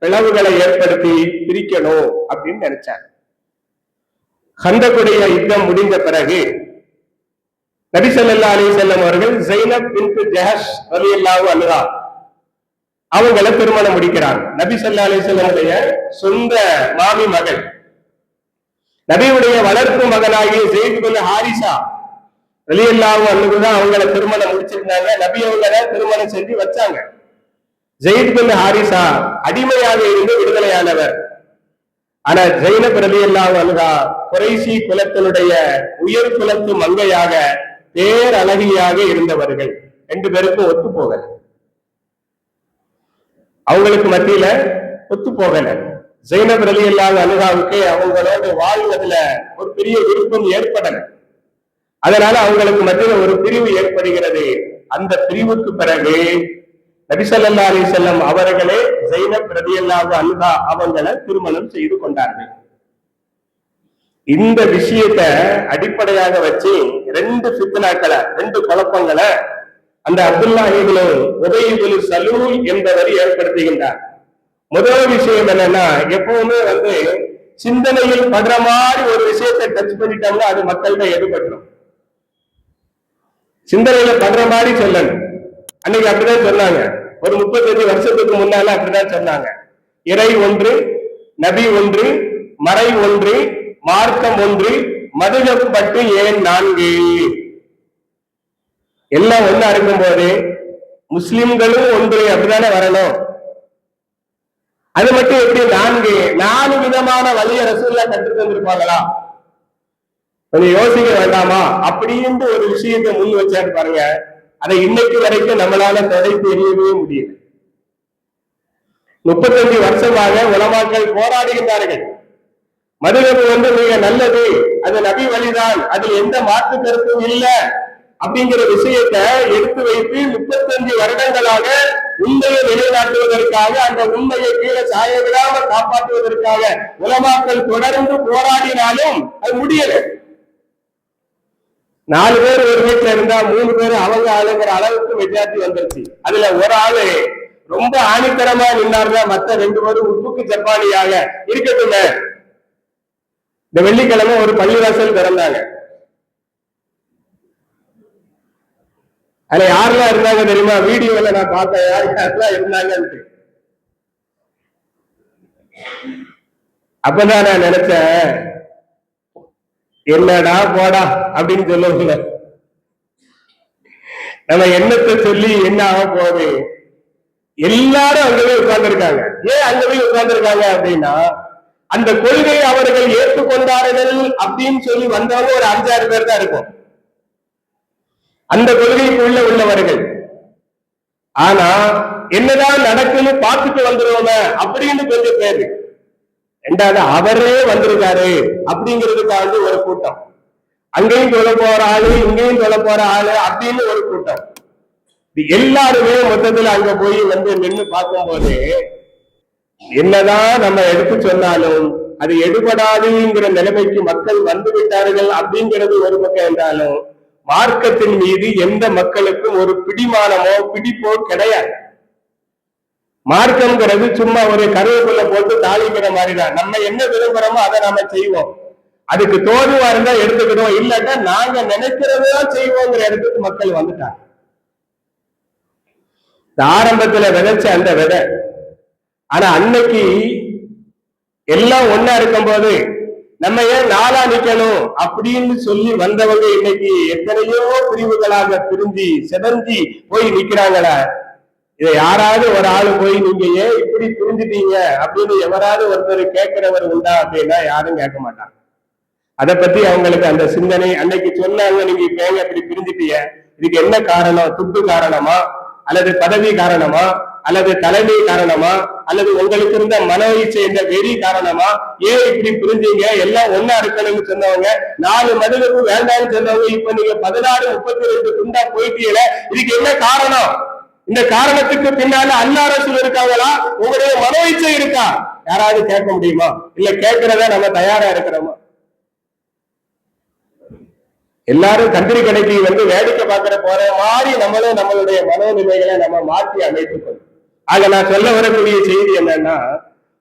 பிளவுகளை ஏற்படுத்தி பிரிக்கணும் அப்படின்னு நினைச்சார். கந்தகுடைய யுத்தம் முடிந்த பிறகு நபி ஸல்லல்லாஹு அலைஹி வஸல்லம் அவர்கள் ஸைனப் பின்த் ஜஹஷ் ரலியல்லாஹு அன்ஹா அவங்களை திருமணம் முடிக்கிறாங்க. நபி ஸல்லல்லாஹு அலைஹி வஸல்லம் சொந்த மாமி மகள், நபியுடைய வளர்ப்பு மகனாகிய ஸைத் பின் ஹாரிஸா ரலியல்லாஹு அன்ஹு தான் அவங்களை திருமணம் முடிச்சிருந்தாங்க. நபி அவங்களை திருமணம் செஞ்சு வச்சாங்க. ஸைத் பின் ஹாரிஸா அடிமையாக இருந்து விடுதலையானவர். ஆனா ஸைனப் ரலியல்லாஹு அன்ஹா குறைஷி குலத்தினுடைய உயர் குலத்து மங்கையாக பேரழகியாக இருந்தவர்கள். ரெண்டு பேருக்கும் ஒத்து போகல, அவங்களுக்கு மத்தியில ஒத்து போகல. ஸைனப் ரலியல்லாஹு அன்ஹாவுக்கு அவங்களோட வாழ்வதுல ஒரு பெரிய விருப்பம் ஏற்படல. அதனால அவங்களுக்கு மத்தியில ஒரு பிரிவு ஏற்படுகிறது. அந்த பிரிவுக்கு பிறகு நபி ஸல்லல்லாஹு அலைஹி வஸல்லம் அவர்களே ஸைனப் ரலியல்லாஹு அன்ஹா அவங்களை திருமணம் செய்து கொண்டார்கள். இந்த விஷயத்தை அடிப்படையாக வச்சு ரெண்டு ஃபித்னாக்களை, ரெண்டு குழப்பங்களை அந்த அப்துல்லாஹ் இப்னு உபை இப்னு சலூல் என்பவர் ஏற்படுத்துகின்றார். முதல் விஷயம் என்னன்னா, எப்பவுமே சிந்தனையில் படுற மாதிரி ஒரு விஷயத்தை டச் பண்ணிட்டோம்னா அது மக்கள்கிட்ட எடுபட்டுரும். சிந்தனையில படுற மாதிரி சொல்லணும். அன்னைக்கு அப்படிதான் சொன்னாங்க. ஒரு 35 வருஷத்துக்கு முன்னால அப்படிதான் சொன்னாங்க. இறை ஒன்று, நபி ஒன்று, மறை ஒன்று, மார்க்கம் ஒன்று, மதுகப்பட்டு ஏன் 4? எல்லாம் ஒண்ணா இருக்கும் போது முஸ்லிம்களும் ஒன்று அப்படிதானே வரணும். அது மட்டும் எப்படி 4 விதமான வழியை ரசூலுல்லாஹ் கற்றுத் தந்திருப்பாங்களா? கொஞ்சம் யோசிக்க வேண்டாமா? அப்படின்னு ஒரு விஷயத்தை முன் வச்சாரு பாருங்க. அதை இன்னைக்கு வரைக்கும் நம்மளால தடை தெரியவே முடியல. 35 வருஷமாக உலமாக்கள் போராடுகின்றார்கள். மதுகப்பு மிக நல்லது, அது நபி வழிதான், அதில் எந்த மாற்று கருத்தும் இல்லை அப்படிங்கிற விஷயத்தை எடுத்து வைத்து 35 வருடங்களாக உண்மையை நிலைநாட்டுவதற்காக, அந்த உண்மையை கீழே சாய விடாம காப்பாற்றுவதற்காக உலமாக்கள் தொடர்ந்து போராடினாலும் அது முடியல. 4 பேர் ஒரு வீட்டுல இருந்தா 3 பேர் அவங்க ஆளுங்கிற அளவுக்கு மெஜாரிட்டி வந்துருச்சு. அதுல ஒரு ஆளு ரொம்ப ஆணித்தரமா நின்னாருன்னா மத்த 2 பேரும் உப்புக்கு ஜப்பானியாக இருக்கட்டும். இந்த வெள்ளிக்கிழமை ஒரு பள்ளிவாசல் திறந்தாங்க. அதுல யாரெல்லாம் இருந்தாங்க தெரியுமா? வீடியோல நான் பார்த்தேன் யாரெல்லாம் இருந்தாங்கன்ட்டு. அப்பதான் நான் நினைச்சேன், என்னடா போடா அப்படின்னு சொல்லுவாங்க. நம்ம எண்ணத்தை சொல்லி என்ன ஆக போகுது? எல்லாரும் அங்கவே உட்கார்ந்துருக்காங்க. ஏன் அங்கவே உட்கார்ந்துருக்காங்க அப்படின்னா, அந்த கொள்கையை அவர்கள் ஏற்றுக்கொண்டார்கள் அப்படின்னு சொல்லி வந்தவங்க ஒரு 5-6 பேர் தான் இருக்கும், அந்த கொள்கைக்குள்ள உள்ளவர்கள். ஆனா என்னதான் நடக்குன்னு பார்த்துட்டு வந்துருவோம் அப்படின்னு கொஞ்சம் பேரு. ரெண்டாவது அவரே வந்திருக்காரு அப்படிங்கிறதுக்காக ஒரு கூட்டம், அங்கேயும் சொல்ல போற ஆளு இங்கேயும் சொல்ல போற ஆளு அப்படின்னு ஒரு கூட்டம். எல்லாருமே மொத்தத்துல அங்க போய் நின்று பார்க்கும்போது என்னதான் நம்ம எடுத்து சொன்னாலும் அது எடுபடாதுங்கிற நிலைமைக்கு மக்கள் வந்து விட்டார்கள் அப்படிங்கிறது ஒரு பக்கம் என்றாலும், மார்க்கத்தின் மீது எந்த மக்களுக்கும் ஒரு பிடிமானமோ பிடிப்போ கிடையாது. மார்க்கம்ங்கிறது சும்மா ஒரு கருவேப்பிலை போட்டு தாளிக்கிற மாதிரிதான். நம்ம என்ன விரும்புறோமோ அதை நாம செய்வோம். அதுக்கு தோதுவா இருந்தா எடுத்துக்கிறோம், இல்லட்டா நாங்க நினைக்கிறதான் செய்வோங்கிற இடத்துக்கு மக்கள் வந்துட்டாங்க. ஆரம்பத்துல விதைச்ச அந்த விதை. ஆனா அன்னைக்கு எல்லாம் ஒன்னா இருக்கும் போது நம்ம ஏன் நாளா நிக்கணும் அப்படின்னு சொல்லி வந்தவங்க இன்னைக்கு எத்தனையோ பிரிவுகளாக பிரிஞ்சு செதஞ்சி போய் நிக்கிறாங்களா? இதை யாராவது ஒரு ஆளு போய் நீங்க ஏன் இப்படி புரிஞ்சுட்டீங்க அப்படின்னு எவராவது ஒருத்தர் கேட்கிறவர் உண்டா அப்படின்னா யாரும் கேட்க மாட்டாங்க. அதை பத்தி அவங்களுக்கு அந்த சிந்தனை அன்னைக்கு சொன்னாங்க. நீங்க இப்ப ஏங்க அப்படி பிரிஞ்சுட்டீங்க, இதுக்கு என்ன காரணம்? துட்டு காரணமா, அல்லது பதவி காரணமா, அல்லது தலைமை காரணமா, அல்லது உங்களுக்கு இருந்த மன இச்சை என்ற வெறி காரணமா, ஏன் இப்படி புரிஞ்சீங்க? எல்லாம் ஒன்னா இருக்கணும்னு சொன்னவங்க, 4 மதுவுக்கு வேண்டாம்னு சொன்னவங்க, இப்ப நீங்க 16 32 துண்டா போயிட்டீங்களே, இதுக்கு என்ன காரணம்? இந்த காரணத்துக்கு பின்னால அல்லாஹ் ரசூல் இருக்காங்களா, உங்களுடைய மன இச்சை இருக்கா? யாராவது கேட்க முடியுமா? இல்ல கேட்கிறத நம்ம தயாரா இருக்கிறோமா? எல்லாரும் கந்திரி கடைக்கு வேடிக்கை பார்க்கிற போற மாதிரி நம்மளும் நம்மளுடைய மனோநிலைகளை நம்ம மாற்றி அமைத்துக் கொள்ளும். ஆக நான் சொல்ல வரக்கூடிய செய்தி என்னன்னா,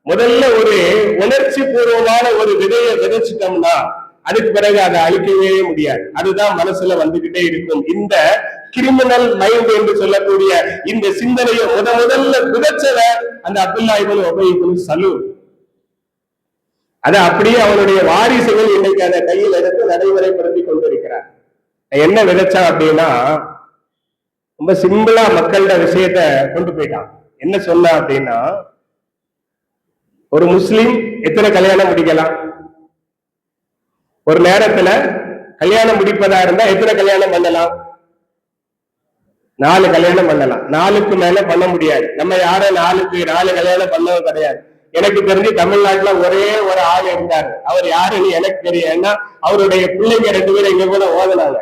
முதல்ல ஒரு உணர்ச்சி பூர்வமான ஒரு விதையை விதைச்சிட்டோம்னா அதுக்கு பிறகு அதை அழிக்கவே முடியாது. அதுதான் மனசுல வந்துகிட்டே இருக்கும். இந்த கிரிமினல் மைண்ட் என்று சொல்லக்கூடிய இந்த சிந்தனையை முதல்ல விதைச்சத அந்த அப்துல்லா இப்னு உபை இப்னு சலூல். அதை அப்படியே அவனுடைய வாரிசுகள் இன்னைக்கு அதை கையில் எடுத்து நடைமுறைப்படுத்தி கொண்டிருக்கிறார். என்ன விதைச்சா அப்படின்னா, ரொம்ப சிம்பிளா மக்களோட விஷயத்த கொண்டு போயிட்டான். என்ன சொன்னா அப்படின்னா, ஒரு முஸ்லிம் எத்தனை கல்யாணம் முடிக்கலாம்? ஒரு நேரத்துல கல்யாணம் முடிப்பதா இருந்தா எத்தனை கல்யாணம் பண்ணலாம்? 4 கல்யாணம் பண்ணலாம். 4க்கு மேல பண்ண முடியாது. நம்ம யாரும் 4 கல்யாணம் பண்ணவும் கிடையாது. எனக்கு தெரிஞ்சு தமிழ்நாட்டுல ஒரே ஒரு ஆள் இருந்தாரு. அவர் யாருன்னு எனக்கு தெரியும். ஏன்னா அவருடைய பிள்ளைங்க 2 பேரும் இங்க கூட ஓதுனாங்க.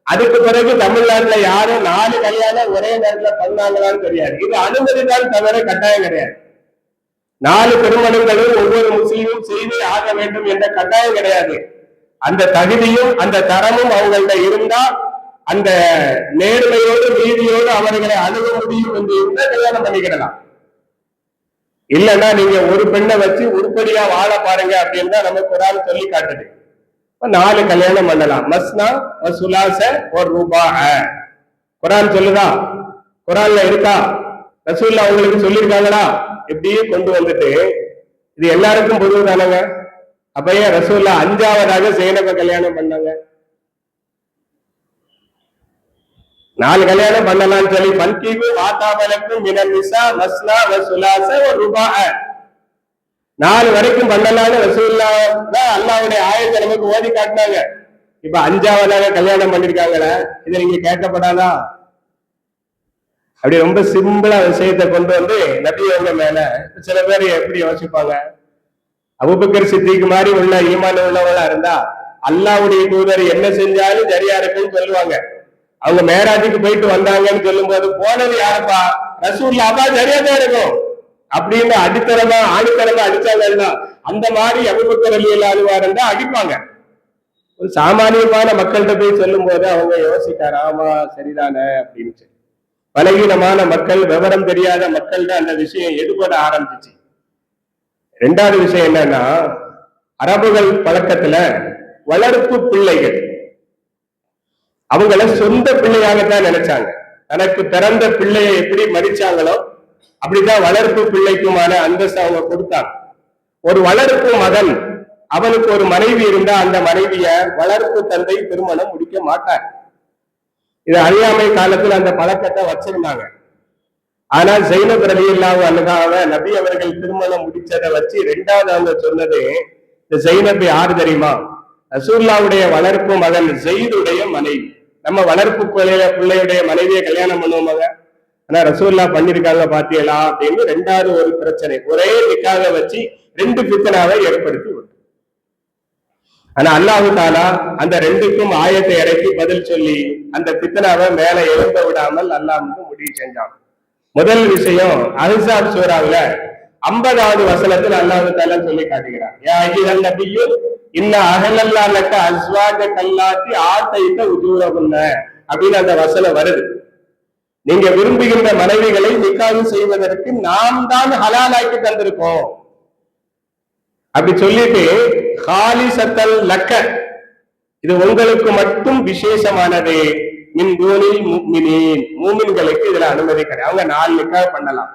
அதுக்கு பிறகு தமிழ்நாட்டுல யாரும் 4 கல்யாணம் ஒரே நேரத்துல பண்ணாங்களான்னு தெரியாது. இது அனுமதி தான் தவிர கட்டாயம் கிடையாது. 4 திருமணங்களும் ஒவ்வொரு முஸ்லீமும் செய்து ஆக வேண்டும் என்ற கட்டாயம் கிடையாது. அந்த தகுதியும் அந்த தரமும் அவங்கள்ட்ட இருந்தா அந்த நேர்மையோடு நீதியோடு அவர்களை அணுக முடியும் என்று இருந்தா கல்யாணம் பண்ணிக்கிடலாம். இல்லைன்னா நீங்க ஒரு பெண்ணை வச்சு உருப்படியா வாழ பாருங்க அப்படின்னு தான் நம்ம குரான் சொல்லி காட்டுது. 4 கல்யாணம் பண்ணலாம். மஸ்னா வசுலாச ஒரு ரூபா குரான் சொல்லுதா? குரான்ல இருக்கா? ரசூல்லா அவங்களுக்கு சொல்லியிருக்காங்களா? இப்படியே கொண்டு வந்துட்டு இது எல்லாருக்கும் பொதுவு தானங்க. அப்பயே ரசூல்லா 5ஆவதாக ஜெய்னப கல்யாணம் பண்ணாங்க. 4 கல்யாணம் பண்ணலாம்னு சொல்லி பன்கீவு வாத்தாபலக்கும் மினன் நிசா மஸ்னா வசுலாச ஒரு ரூபா 4 வரைக்கும் பண்ணலாம்னு ரசூல்லா அல்லாஹ்வுடைய ஆயத்தை நமக்கு ஓதி காட்டினாங்க. இப்ப 5ஆவதாக கல்யாணம் பண்ணிருக்காங்களே, இதை நீங்க கேட்கப்படாதா? அப்படி ரொம்ப சிம்பிளா விஷயத்தை கொண்டு வந்து நபி அவங்க மேல சில பேர் எப்படி யோசிப்பாங்க, அபூபக்கர் சித்திக் மாதிரி உள்ள ஈமான் உள்ளவங்களா இருந்தா அல்லாஹ்வுடைய தூதர் என்ன செஞ்சாலும் சரியா இருக்குன்னு சொல்லுவாங்க. அவங்க மேராஜுக்கு போயிட்டு வந்தாங்கன்னு சொல்லும் போது, போனது யாருப்பா? ரசூலுல்லாஹ், சரியா தான் இருக்கும் அப்படின்னு அடித்தரமா ஆணித்தரமா அடிச்சாங்கன்னா அந்த மாதிரி அபூபக்கர் ரலியல்லாஹு அன்ஹு இருந்தா அடிப்பாங்க. ஒரு சாமானியமான மக்கள்கிட்ட போய் சொல்லும் போது அவங்க யோசிக்காரு, ஆமா சரிதானே அப்படின்னு சொல்லி. பலகீனமான மக்கள், விவரம் தெரியாத மக்கள்கிட்ட அந்த விஷயம் எடுபட ஆரம்பிச்சு. 2வது விஷயம் என்னன்னா, அரபுகள் பழக்கத்துல வளர்ப்பு பிள்ளைகள் அவங்கள சொந்த பிள்ளையாகத்தான் நினைச்சாங்க. தனக்கு பிறந்த பிள்ளையை எப்படி மதிச்சாங்களோ அப்படித்தான் வளர்ப்பு பிள்ளைக்குமான அந்தஸ்து அவங்க கொடுத்தாங்க. ஒரு வளர்ப்பு மகன், அவனுக்கு ஒரு மனைவி இருந்தா அந்த மனைவிய வளர்ப்பு தந்தை திருமணம் முடிக்க மாட்டார். இது அறியாமை காலத்துல அந்த பழக்கத்தை வச்சிருந்தாங்க. ஆனா ஜெய்னப் ரலியல்லாஹு அன்ஹாவை நபி அவர்கள் திருமணம் முடிச்சதை வச்சு 2வது அவங்க சொன்னது, இந்த ஜெய்னப் யாரு தெரியுமா? ரசூலுல்லாஹ்வுடைய வளர்ப்பு மகன் ஜெயிதுடைய மனைவி. நம்ம வளர்ப்பு பிள்ளையுடைய மனைவியை கல்யாணம் பண்ணுவோமாங்க? ஆனா ரசூலுல்லாஹ் பண்ணிருக்காங்க பாத்தீங்களா அப்படின்னு 2வது ஒரு பிரச்சனை. ஒரே நிக்காக வச்சு 2 ஃபித்னாவை ஏற்படுத்தி விட்டு. ஆனா அல்லாஹ் தஆலா அந்த 2க்கும் ஆயத்தை இறக்கி பதில் சொல்லி அந்த ஃபித்னாவை மேல எழும்ப விடாமல் அல்லாஹ் முடிவு செஞ்சான். முதல் விஷயம், அஹ்ஸாப் சூராவுல 50வது வசனத்தில் அல்லாஹ் தஆலா சொல்லி காட்டுகிறார், யா அய்யுஹன் நபிய்யு இன்ன அஹலல்லா லக அஸ்வாஜ கல்லாத்தி ஆதைத உஜூரஹுன்ன அப்படின்னு அந்த வசனம் வருது. நீங்க விரும்புகின்ற மனைவிகளை நிக்காஹ் செய்வதற்கு நாம் தான் ஹலாலாக்கி தந்திருக்கோம் அப்படி சொல்லிட்டு, ஹாலிசத்தல் லக்க, இது உங்களுக்கு மட்டும் விசேஷமானது, மின் தூனில் முஃமினீன், மூமின்களுக்கு இதுல அனுமதி கிடையாது. அவங்க 4 நிக்காஹ் பண்ணலாம்.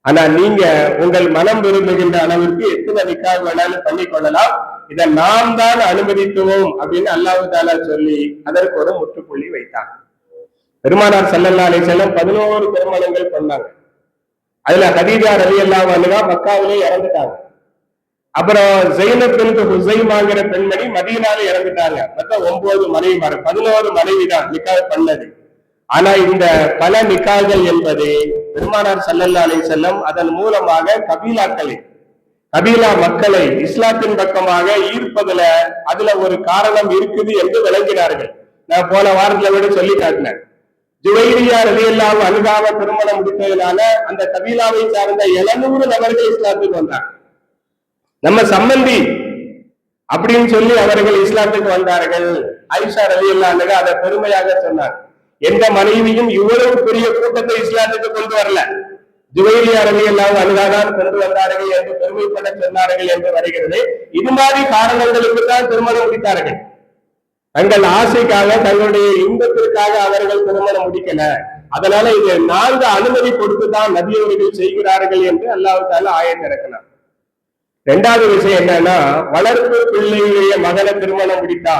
ஆனா நீங்க உங்கள் மனம் விரும்புகின்ற அளவிற்கு எத்தனை நிக்காஹ் வேணாலும் பண்ணிக் கொள்ளலாம். இதை நாம் தான் அனுமதித்துவோம் அப்படின்னு அல்லாஹ் தஆலா சொல்லி அதற்கு ஒரு முற்றுப்புள்ளி வைத்தார். பெருமானார் ஸல்லல்லாஹு அலைஹி வஸல்லம் 11 திருமணங்கள் பண்ணாங்க. அதுல கதீஜா ரலியல்லாஹு அன்ஹா மக்காவிலே இறந்துட்டாங்க. அப்புறம் ஜெயினப் பின்த் ஹுசைமாங்கிற பெண்மணி மதீனால இறந்துட்டாங்க. மொத்தம் 9 மனைவிமார், 11 மனைவி தான் நிக்காஹ் பண்ணது. ஆனா இந்த பல நிக்காஹ்கள் என்பது பெருமானார் ஸல்லல்லாஹு அலைஹி வஸல்லம் அதன் மூலமாக கபீலா மக்களை இஸ்லாத்தின் பக்கமாக ஈர்ப்பதுல அதுல ஒரு காரணம் இருக்குது என்று விளங்கினார்கள். நான் போன வாரத்துல விட சொல்லி காட்டினேன். ஜுவைரியா ரலியல்லாஹு அன்ஹாவை திருமணம் முடித்ததுனால அந்த கபீலாவை சார்ந்த 700 நபர்கள் இஸ்லாத்துக்கு வந்தாங்க. நம்ம சம்பந்தி அப்படின்னு சொல்லி அவர்கள் இஸ்லாத்துக்கு வந்தார்கள். ஆயிஷா ரலியல்லாஹு அன்ஹா அதை பெருமையாக சொன்னார். எந்த மனைவியும் இவ்வளவு பெரிய கூட்டத்தை இஸ்லாத்துக்கு கொண்டு வரல, ஜுவைரியா ரலியல்லாஹு அன்ஹா தான் கொண்டு வந்தார்கள் என்று பெருமைப்பட சொன்னார்கள் என்று வருகிறது. இது மாதிரி காரணங்களுக்கு தான் திருமணம் முடித்தார்கள். தங்கள் ஆசைக்காக, தங்களுடைய இன்பத்திற்காக அவர்கள் திருமணம் முடிக்கல. அதனால இது நான்கு அனுமதி கொடுத்துதான் நபி அவர்கள் செய்கிறார்கள் என்று அல்லாஹ் தஆலா ஆயத் இறக்கினார். இரண்டாவது விஷயம் என்னன்னா, வளர்ப்பு பிள்ளையுடைய மகனை திருமணம் முடித்தா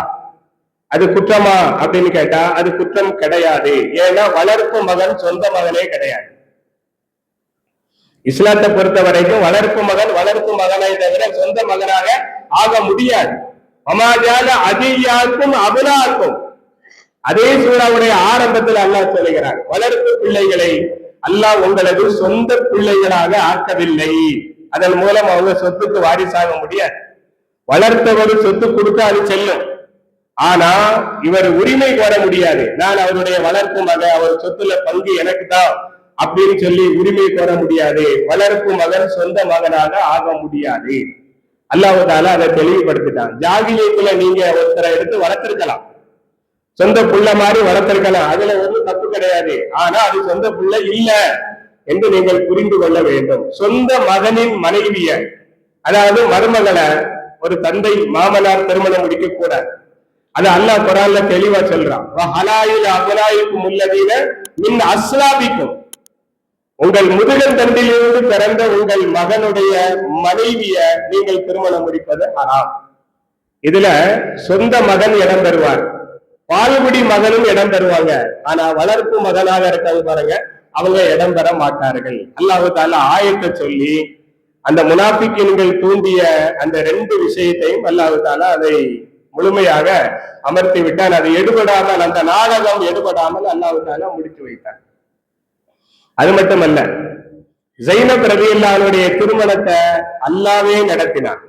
அது குற்றமா அப்படின்னு கேட்டா அது குற்றம் கிடையாது. ஏன்னா வளர்ப்பு மகன் சொந்த மகனே கிடையாது. இஸ்லாத்தை பொறுத்த வரைக்கும் வளர்ப்பு மகனை தவிர சொந்த மகனாக ஆக முடியாது. அமாஜால அதியாக்கும் அபுனாக்கும், அதே சூறாவுடைய ஆரம்பத்தில் அல்லாஹ் சொல்லுகிறார், வளர்ப்பு பிள்ளைகளை அல்லாஹ் உங்களது சொந்த பிள்ளைகளாக ஆக்கவில்லை. அதன் மூலம் அவங்க சொத்துக்கு வாரிசாக முடியாது. வளர்த்தவர் சொத்து கொடுத்தா அது செல்லும், ஆனா இவர் உரிமை கோர முடியாது. நான் அவருடைய வளர்ப்பு மகன், அவர் சொத்துல பங்கு எனக்கு தான் அப்படின்னு சொல்லி உரிமை கோர முடியாது. வளர்ப்பு மகன் சொந்த மகனாக ஆக முடியாது. அல்லாஹ் தஆலா அதை தெளிவுபடுத்திட்டான். ஜாகிலியத்துல நீங்க ஒருத்தரை எடுத்து வளர்த்திருக்கலாம், சொந்த புள்ள மாதிரி வளர்த்திருக்கலாம், அதுல ஒன்றும் தப்பு கிடையாது. ஆனா அது சொந்த புள்ள இல்ல என்று நீங்கள் புரிந்து கொள்ள வேண்டும். சொந்த மகனின் மனைவிய, அதாவது மருமகளை ஒரு தந்தை மாமனார் திருமணம் முடிக்க கூடாது. அது அல்லாஹ் குர்ஆன்ல தெளிவா சொல்றான். உங்கள் முதுகன் தண்டிலிருந்து பிறந்த உங்கள் மகனுடைய மனைவிய நீங்கள் திருமணம் முடிப்பது ஹராம். இதுல சொந்த மகன் இடம் பெறுவார், பால்குடி மகனும் இடம் பெறுவாங்க. ஆனா வளர்ப்பு மகனாக இருக்காது பாருங்க, அவங்க இடம் பெற மாட்டார்கள். அல்லாஹ் தஆலா ஆயத்தை சொல்லி அந்த முனாஃபிக்கீன்கள் தூண்டிய அந்த 2 விஷயத்தையும் அல்லாஹ் தஆலா அதை முழுமையாக அமர்த்தி விட்டான். அது எடுபடாமல், அந்த நாடகம் எடுபடாமல் அல்லாஹ் தஆலா முடித்து வைத்தார். அது மட்டுமல்ல, ஸைனப் ரலியல்லாஹு அன்ஹுடைய திருமணத்தை அல்லாஹ்வே நடத்தினார்.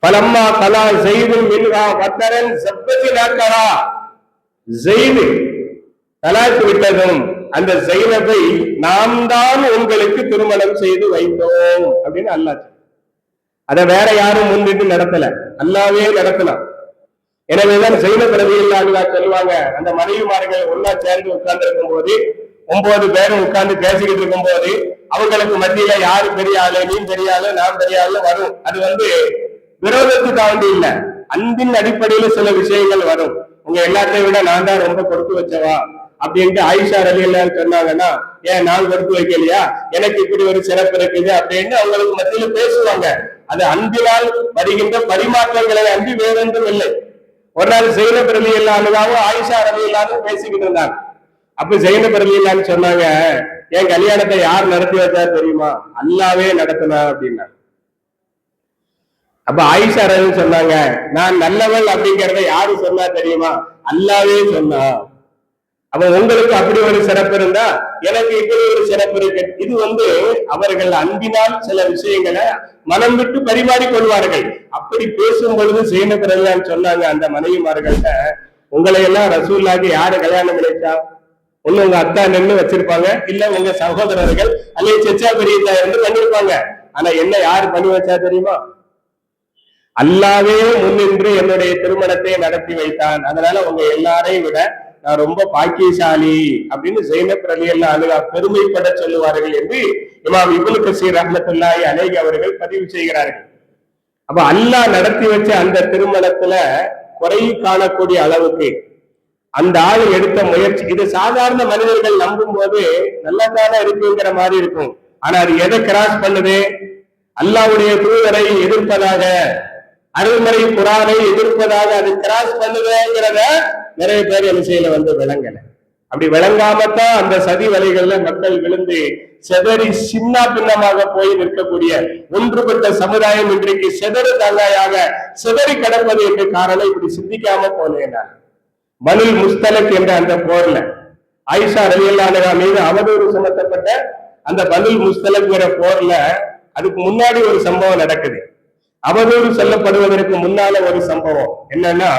பலம்மா கலா ஸைதுன் மின்ஹா வத்தரன் ஸப்பத்தினாக்கரா, ஸைது தலாக் விட்டதும் அந்த ஸைனபை நாம் தான் உங்களுக்கு திருமணம் செய்து வைத்தோம் அப்படின்னு அல்லாஹ். அதை வேற யாரும் முன்னிட்டு நடத்தல, அல்லாஹ்வே நடத்தினான். எனவேதான் ஸைனப் ரலியல்லாஹு அன்ஹா சொல்லுவாங்க, அந்த மனைவிமார்கள் ஒன்னா சேர்ந்து உட்கார்ந்து இருக்கும் போது 9 பேரும் உட்கார்ந்து பேசிக்கிட்டு இருக்கும் போது அவங்களுக்கு மத்தியில யாரு பெரிய ஆளு, நீ பெரிய ஆளு, நான் பெரிய ஆளு வரும். அது விரோதத்துக்காண்டி இல்ல, அன்பின் அடிப்படையில சில விஷயங்கள் வரும். உங்க எல்லாத்தையும் விட நான் தான் ரொம்ப கொடுத்து வச்சவா அப்படின்ட்டு ஆயிஷா ரலியல்லாஹு சொன்னாங்கன்னா, ஏன் நான் கொடுத்து வைக்கலையா, எனக்கு இப்படி ஒரு சிறப்பு இருக்குது அப்படின்னு அவங்களுக்கு மத்தியில பேசுவாங்க. அது அன்பினால் வருகின்ற பரிமாற்றங்களை அன்பி வேறொன்றும் இல்லை. ஒரு நாள் ஸைனப் ரலியல்லாஹு அன்ஹாவும் ஆயிஷா ரலியல்லாஹு அன்ஹா பேசிக்கிட்டு இருந்தாங்க. அப்ப ஸைனப் ரலியல்லாஹு அன்ஹா சொன்னாங்க, என் கல்யாணத்தை யார் நடத்தி வச்சா தெரியுமா, அல்லாஹ்வே நடத்தினா அப்படின்னா. அப்ப ஆயிஷா ரலியல்லாஹு சொன்னாங்க, நான் நல்லவள் அப்படிங்கிறத யாரு சொன்னா தெரியுமா, அல்லாஹ்வே சொன்னா. அப்ப உங்களுக்கு அப்படி ஒரு சிறப்பு இருந்தா எனக்கு இப்படி ஒரு சிறப்பு இருக்கு. இது அவர்கள் அன்பினால் சில விஷயங்களை மனம் விட்டு பரிமாறிக் கொள்வார்கள். அப்படி பேசும் பொழுது ஸைனப் ரலியல்லாஹு அன்ஹா சொன்னாங்க அந்த மனைவிமார்கள்ட்ட, உங்களை எல்லாம் ரசூலுல்லாஹ்க்கு யாரு கல்யாணம் கிடைச்சா, ஒண்ணு உங்க அத்தா நின்று வச்சிருப்பாங்க, இல்ல உங்க சகோதரர்கள் அல்லது செச்சா பெரியதா இருந்து பண்ணிருப்பாங்க. ஆனா என்ன யாரு பண்ணி வச்சா தெரியுமா, அல்லாஹ்வே முன்னின்று என்னுடைய திருமணத்தை நடத்தி வைத்தான். அதனால உங்க எல்லாரையும் விட நான் ரொம்ப பாக்கியசாலி அப்படின்னு ஸைனப் ரலியல்லாஹு அன்ஹா பெருமைப்பட சொல்லுவார்கள் என்று இமாம் இப்னு கஸீர் ரஹ்மத்துல்லாஹி அலைஹி அவர்கள் பதிவு செய்கிறார்கள். அப்ப அல்லாஹ் நடத்தி வச்ச அந்த திருமணத்துல குறை காணக்கூடிய அளவுக்கு அந்த ஆள் எடுத்த முயற்சி, இது சாதாரண மனிதர்கள் நம்பும் போது நல்லதானே இருக்குங்கிற மாதிரி இருக்கும். ஆனா அது எதை கிராஸ் பண்ணுது, அல்லாஹ்வுடைய தூதரை எதிர்ப்பதாக, அருள்மறை குர்ஆனை எதிர்ப்பதாக அது கிராஸ் பண்ணுதுங்கிறத நிறைய பேர் என்ன செய்யல விளங்கல. அப்படி விளங்காமத்தான் அந்த சதி வலைகள்ல மக்கள் விழுந்து செதறி சின்ன பின்னமாக போய் நிற்கக்கூடிய ஒன்றுபட்ட சமுதாயம் இன்றைக்கு செதறு தாங்காயாக செதறி கிடப்பது என்று காரணம் இப்படி சிந்திக்காம போனேன். பனுல் முஸ்தலக் என்ற அந்த போர்ல ஆயிஷா ரலியல்லாஹு அன்ஹா மீது அவதூறு சுமத்தப்பட்ட அந்த பனுல் முஸ்தலக்ங்கிற போர்ல அதுக்கு முன்னாடி ஒரு சம்பவம் நடக்குது. அவதூறு சொல்லப்படுவதற்கு முன்னால ஒரு சம்பவம் என்னன்னா,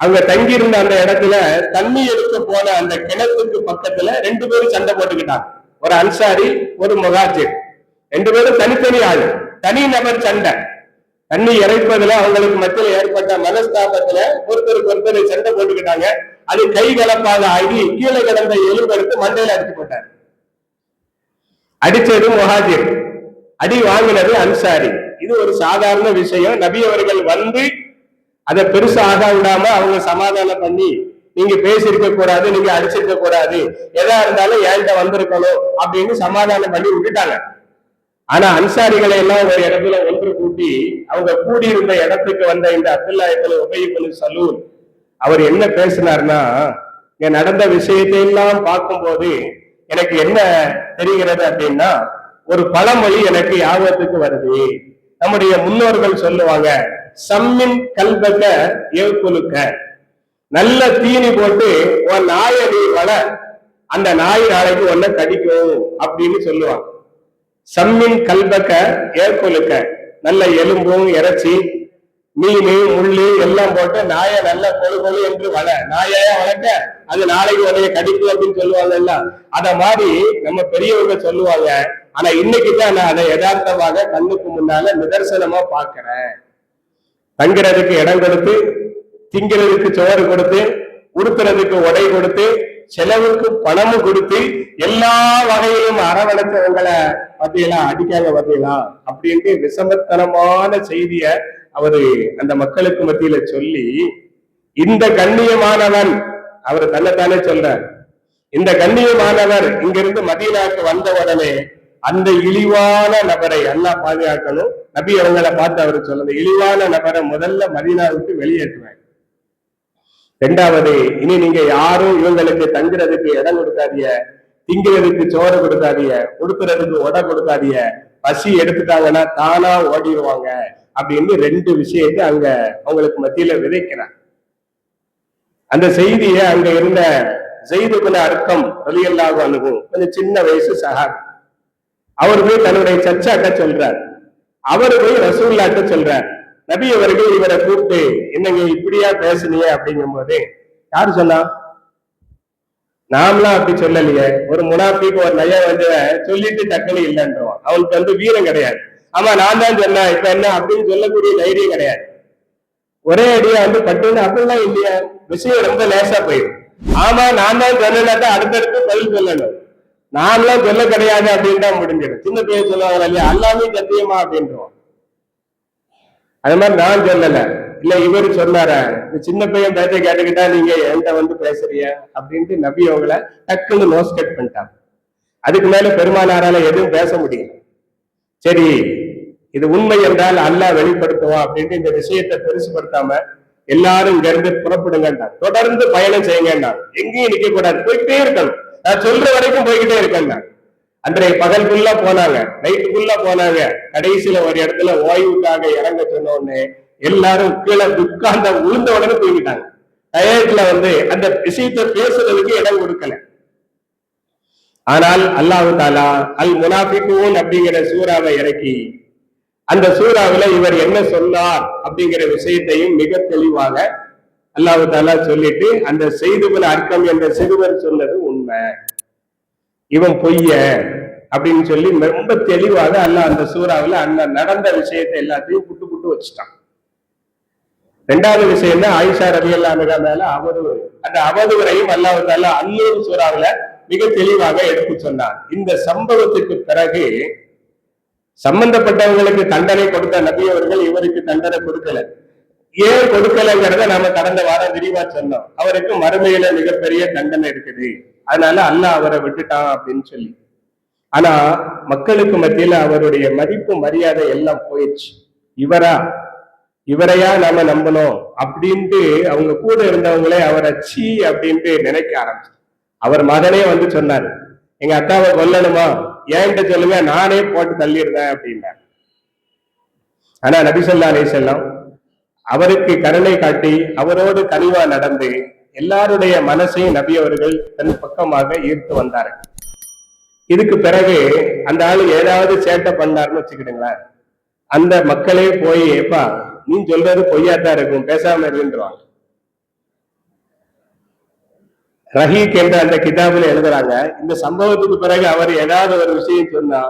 அங்க தங்கியிருந்த அந்த இடத்துல தண்ணி எடுக்க போன அந்த கிணத்துக்கு பக்கத்துல 2 பேரும் சண்டை போட்டுக்கிட்டாங்க. ஒரு அன்சாரி ஒரு முஹாஜிர், 2 பேரும் தனித்தனி ஆளு, தனி நபர் சண்டை. தண்ணி இறைப்பதுல அவங்களுக்கு மத்தியில் ஏற்பட்ட மனஸ்தாபத்துல ஒருத்தருக்கு சண்டை போட்டுக்கிட்டாங்க. அது கை கலப்பாக ஆகி கீழே கிடந்த எலும்பெடுத்து மண்டையில அடிச்சு போட்டார். அடிச்சது முஹாஜிர், அடி வாங்கினது அன்சாரி. இது ஒரு சாதாரண விஷயம். நபி அவர்கள் வந்து அதை பெருசாக விடாம அவங்க சமாதானம் பண்ணி, நீங்க பேசியிருக்க கூடாது, நீங்க அடிச்சிருக்க கூடாது, எதா இருந்தாலும் என்கிட்ட வந்திருக்கணும் அப்படின்னு சமாதானம் பண்ணி விட்டுட்டாங்க. ஆனா அன்சாரிகளை எல்லாம் ஒரு இடத்துல ஒன்று கூட்டி அவங்க கூடியிருந்த இடத்துக்கு வந்த இந்த அப்துல்லா இப்னு உபை இப்னு சலூல் அவர் என்ன பேசினார்னா, இங்க நடந்த விஷயத்தை எல்லாம் பார்க்கும்போது எனக்கு என்ன தெரிகிறது அப்படின்னா, ஒரு பழமொழி எனக்கு ஞாபகத்துக்கு வருது. நம்முடைய முன்னோர்கள் சொல்லுவாங்க, சம்மின் கல்பக ஏற்குலுக்க, நல்ல தீனி போட்டு உன் நாயை நீ வள, அந்த நாய் நாளைக்கு ஒன்ன கடிக்கும் அப்படின்னு சொல்லுவாங்க. சம்மின் கல்பக்க ஏற்குலுக்க, நல்ல எலும்பும் இறைச்சி மீன் முள்ளு எல்லாம் போட்டு நாயை நல்ல கொழு என்று வள, நாயையா வளர்க்க அது நாளைக்கு உடைய கடிக்கும் அப்படின்னு சொல்லுவாங்க. அத மாதிரி நம்ம பெரியவங்க சொல்லுவாங்க. ஆனா இன்னைக்குதான் நான் அதை யதார்த்தமாக கண்ணுக்கு முன்னால நிதர்சனமா பாக்குறேன். தங்குறதுக்கு இடம் கொடுத்து, திங்கிறதுக்கு சோறு கொடுத்து, உடுத்துறதுக்கு உடை கொடுத்து, செலவுக்கு பணமும் கொடுத்து, எல்லா வகையிலும் அரவணைச்சவங்களை பார்த்தீங்களா, அடிக்காங்க பார்த்தீங்களா அப்படின்ட்டு விஷமத்தனமான செய்திய அவரு அந்த மக்களுக்கு மத்தியில சொல்லி, இந்த கண்ணியமானவன், அவர் தன்னைத்தானே சொல்றார், இந்த கண்ணியமானவர் இங்கிருந்து மதீனாவுக்கு வந்த உடனே அந்த இழிவான நபரை அல்லாஹ் பாதுகாக்கணும். நபி அவங்களை பார்த்து அவர் சொல்லுங்க, இழிவான நபரை முதல்ல மதீனாவுக்கு வெளியேற்றுவாங்க. 2வது, இனி நீங்க யாரும் இவங்களுக்கு தங்குறதுக்கு இடம் கொடுக்காதீங்க, திங்கிறதுக்கு சோறு கொடுக்காதீங்க, உடுத்துறதுக்கு உடை கொடுக்காதீங்க, பசி எடுத்துட்டாங்கன்னா தானா ஓடிடுவாங்க அப்படின்னு 2 விஷயத்தை அங்க அவங்களுக்கு மத்தியில விதைக்கிறார். அந்த செய்தியை அங்க இருந்த ஸைத் இப்னு அர்கம் ரலியல்லாஹு அன்ஹு, கொஞ்சம் சின்ன வயசு சஹாபி, அவர் போய் தன்னுடைய சச்சாட்ட சொல்றார். அவர் போய் ரசூலுல்லாஹ்ட்ட சொல்றார். நபி அவர்கள் இவரை கூப்பிட்டு, என்னங்க இப்படியா பேசுனீங்க அப்படிங்கும் போது, யாரு சொன்னா, நாமலாம் அப்படி சொல்லலையே. ஒரு முனாஃபிக் ஒரு நய வந்து சொல்லிட்டு டக்குனு இல்லைன்றோம். அவனுக்கு வந்து வீரம் கிடையாது. ஆமா நான் தான் சொன்னேன் இப்ப என்ன அப்படின்னு சொல்லக்கூடிய தைரியம் கிடையாது. ஒரே அடியா வந்து பட்டுன்னு அப்படிலாம் இல்லையா, விஷயம் ரொம்ப லேசா போயிடும். ஆமா நான் தான் சொன்னேன், அடுத்தடுத்து பதில் சொல்லணும். நான்லாம் சொல்ல கிடையாது அப்படின்னு தான் முடிஞ்சிடும். சின்ன பையன் சொல்லுவாங்க இல்லையா, எல்லாமே சத்தியமா அப்படின்றோம். அது மாதிரி நான் சொல்லல, இல்ல இவரு சொன்னார, சின்ன பையன் பேச கேட்டுக்கிட்டா நீங்க என்கிட்ட வந்து பேசுறிய அப்படின்ட்டு நபி அவங்கள டக்குன்னு நோஸ் கட் பண்ணிட்டாங்க. அதுக்கு மேல பெருமானாரால எதுவும் பேச முடியல. சரி இது உண்மை என்றால் அல்லாஹ் வெளிப்படுத்துவோம் அப்படின்ட்டு இந்த விஷயத்தை பெருசுபடுத்தாம எல்லாரும் இங்க இருந்து புறப்படுங்கன்றாங்க. தொடர்ந்து பயணம் செய்யுங்கன்றாங்க. எங்கேயும் நிக்க கூடாது, போய்கிட்டே இருக்கணும். நான் சொல்ற வரைக்கும் போய்கிட்டே இருக்கேன். அன்றைய பகல் ஃபுல்லா போனாங்க, நைட்டு ஃபுல்லா போனாங்க. கடைசியில ஒரு இடத்துல ஓய்வுக்காக இறங்க சொன்ன உடனே எல்லாரும் கீழே உட்கார்ந்த உளுந்த உடனே தூங்கிட்டாங்க. டயர்ட்ல வந்து அந்த விஷயத்தை பேசுறதுக்கு இடம் கொடுக்கல. ஆனால் அல்லாஹ் தஆலா அல் முனாஃபிகூன் அப்படிங்கிற சூறாவை இறக்கி, அந்த சூறாவில இவர் என்ன சொன்னார் அப்படிங்கிற விஷயத்தையும் மிக தெளிவாக அல்லாஹ் தஆலா சொல்லிட்டு, அந்த ஸைத் இப்னு அர்கம் என்ற சிறுவர் சொன்னது உண்மை, இவன் பொய்ய அப்படின்னு சொல்லி ரொம்ப தெளிவாக அல்லாஹ் அந்த சூறாவில அந்த நடந்த விஷயத்தை எல்லாத்தையும் புட்டு புட்டு வச்சுட்டான். 2வது விஷயம் தான் ஆயிஷா ரலியல்லாஹு அன்ஹா மேல அவதூறு. அந்த அவதூறையும் அல்லாஹ் தஆலா அன்னூர் சூறாவில மிக தெளிவாக எடுத்து சொன்னார். இந்த சம்பவத்துக்கு பிறகு சம்பந்தப்பட்டவங்களுக்கு தண்டனை கொடுத்த நபி அவர்கள் இவருக்கு தண்டனை கொடுக்கல. ஏன் கொடுக்கலங்கிறத நாம கடந்த வாரம் விரிவா சொன்னோம். அவருக்கு மறுமையில மிகப்பெரிய தண்டனை இருக்குது, அதனால அல்லாஹ் அவரை விட்டுட்டான் அப்படின்னு சொல்லி. ஆனா மக்களுக்கு மத்தியில அவருடைய மதிப்பு மரியாதை எல்லாம் போயிடுச்சு. இவரையா நாம நம்பணும் அப்படின்ட்டு அவங்க கூட இருந்தவங்களே அவரை சீ அப்படின்ட்டு நினைக்க ஆரம்பிச்சு. அவர் மகனே வந்து சொன்னாரு, எங்க அத்தாவை கொல்லணுமா, ஏன்ட்ட சொல்லுங்க, நானே போட்டு தள்ளிடுறேன் அப்படின்னார். ஆனா நபி ஸல்லல்லாஹு அலைஹி வஸல்லம் அவருக்கு கருணை காட்டி அவரோடு கனிவா நடந்து எல்லாருடைய மனசையும் நபி அவர்கள் தன் பக்கமாக ஈர்த்து வந்தார்கள். இதுக்கு பிறகு அந்த ஆளு ஏதாவது சேட்டை பண்ணாருன்னு வச்சுக்கிடுங்களேன், அந்த மக்களே போய் ஏப்பா நீ சொல்றது பொய்யாத்தான் இருக்கும், பேசாம இருக்குன்றாங்க. ரஹீக் என்ற அந்த கிதாபில் எழுதுறாங்க, இந்த சம்பவத்துக்கு பிறகு அவர் ஏதாவது ஒரு விஷயம் சொன்னா,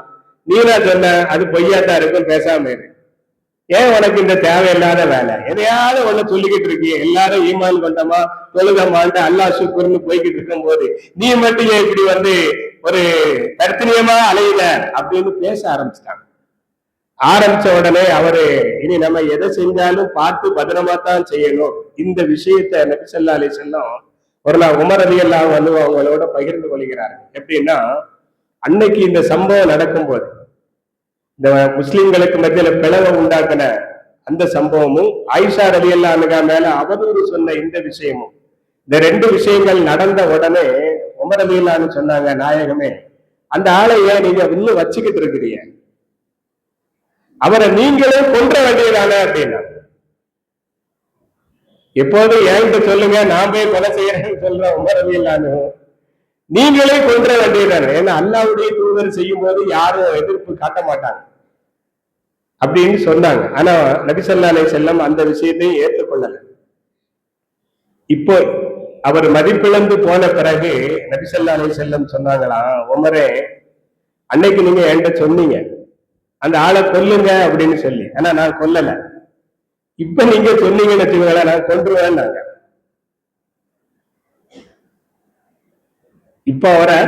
நீனா சொன்ன அது பொய்யாத்தான் இருக்கும், பேசாம இரு. ஏன் உனக்கு இந்த தேவையில்லாத வேலை, எதையாவது ஒண்ணு சொல்லிக்கிட்டு இருக்கீங்க, எல்லாரும் ஈமான் கொண்டமா தொழுகமான்ட்டு அல்லாஹ் சுக்குர்னு போய்கிட்டு இருக்கும் போது நீ மட்டும் இப்படி ஒரு கர்த்தனியமா அலையில அப்படின்னு பேச ஆரம்பிச்சிட்டாங்க. ஆரம்பிச்ச உடனே அவரு இனி நம்ம எதை செஞ்சாலும் பார்த்து பத்திரமா தான் செய்யணும், இந்த விஷயத்த நபி ஸல்லல்லாஹு அலைஹி வஸல்லம் ஒரு நாள் உமர் ரலியல்லாஹு அன்ஹு அவங்களோட பகிர்ந்து கொள்கிறார். எப்படின்னா, அன்னைக்கு இந்த சம்பவம் நடக்கும் போது இந்த முஸ்லிம்களுக்கு மத்தியில பிளவை உண்டாக்குன அந்த சம்பவமும் ஆயிஷா ரலியல்லாஹு அன்ஹா மேல அவதூறு சொன்ன இந்த விஷயமும், இந்த ரெண்டு விஷயங்கள் நடந்த உடனே உமர் ரலியல்லாஹு அன்ஹு சொன்னாங்க, நாயகமே அந்த ஆளை ஏன் நீங்க இன்னும் வச்சுக்கிட்டு இருக்கிறீங்க, அவரை நீங்களே கொன்ற வேண்டியதானே அப்படின்னா. எப்போது என்கிட்ட சொல்லுங்க, நான் போய் கொலை செய்யறேன்னு சொல்ற உமர் ரலியல்லாஹு அன்ஹு நீங்களே கொன்ற வேண்டியதானே, ஏன்னா அல்லாஹ்வுடைய தூதர் செய்யும் போது யாரும் எதிர்ப்பு காட்ட மாட்டாங்க அப்படின்னு சொன்னாங்க. ஆனா நபி ஸல்லல்லாஹு அலைஹி வஸல்லம் அந்த விஷயத்தையும் ஏற்றுக்கொள்ளல. இப்போ அவர் மதிப்பிழந்து போன பிறகு நபி ஸல்லல்லாஹு அலைஹி வஸல்லம் சொன்னாங்களா, உமரே அன்னைக்கு நீங்க என்கிட்ட சொன்னீங்க அந்த ஆளை கொல்லுங்க அப்படின்னு சொல்லி, ஆனா நான் கொல்லல. இப்ப நீங்க சொன்னீங்கன்னு வச்சுக்கோங்களேன், நான் கொன்றுவேன். நாங்க இப்ப அவரை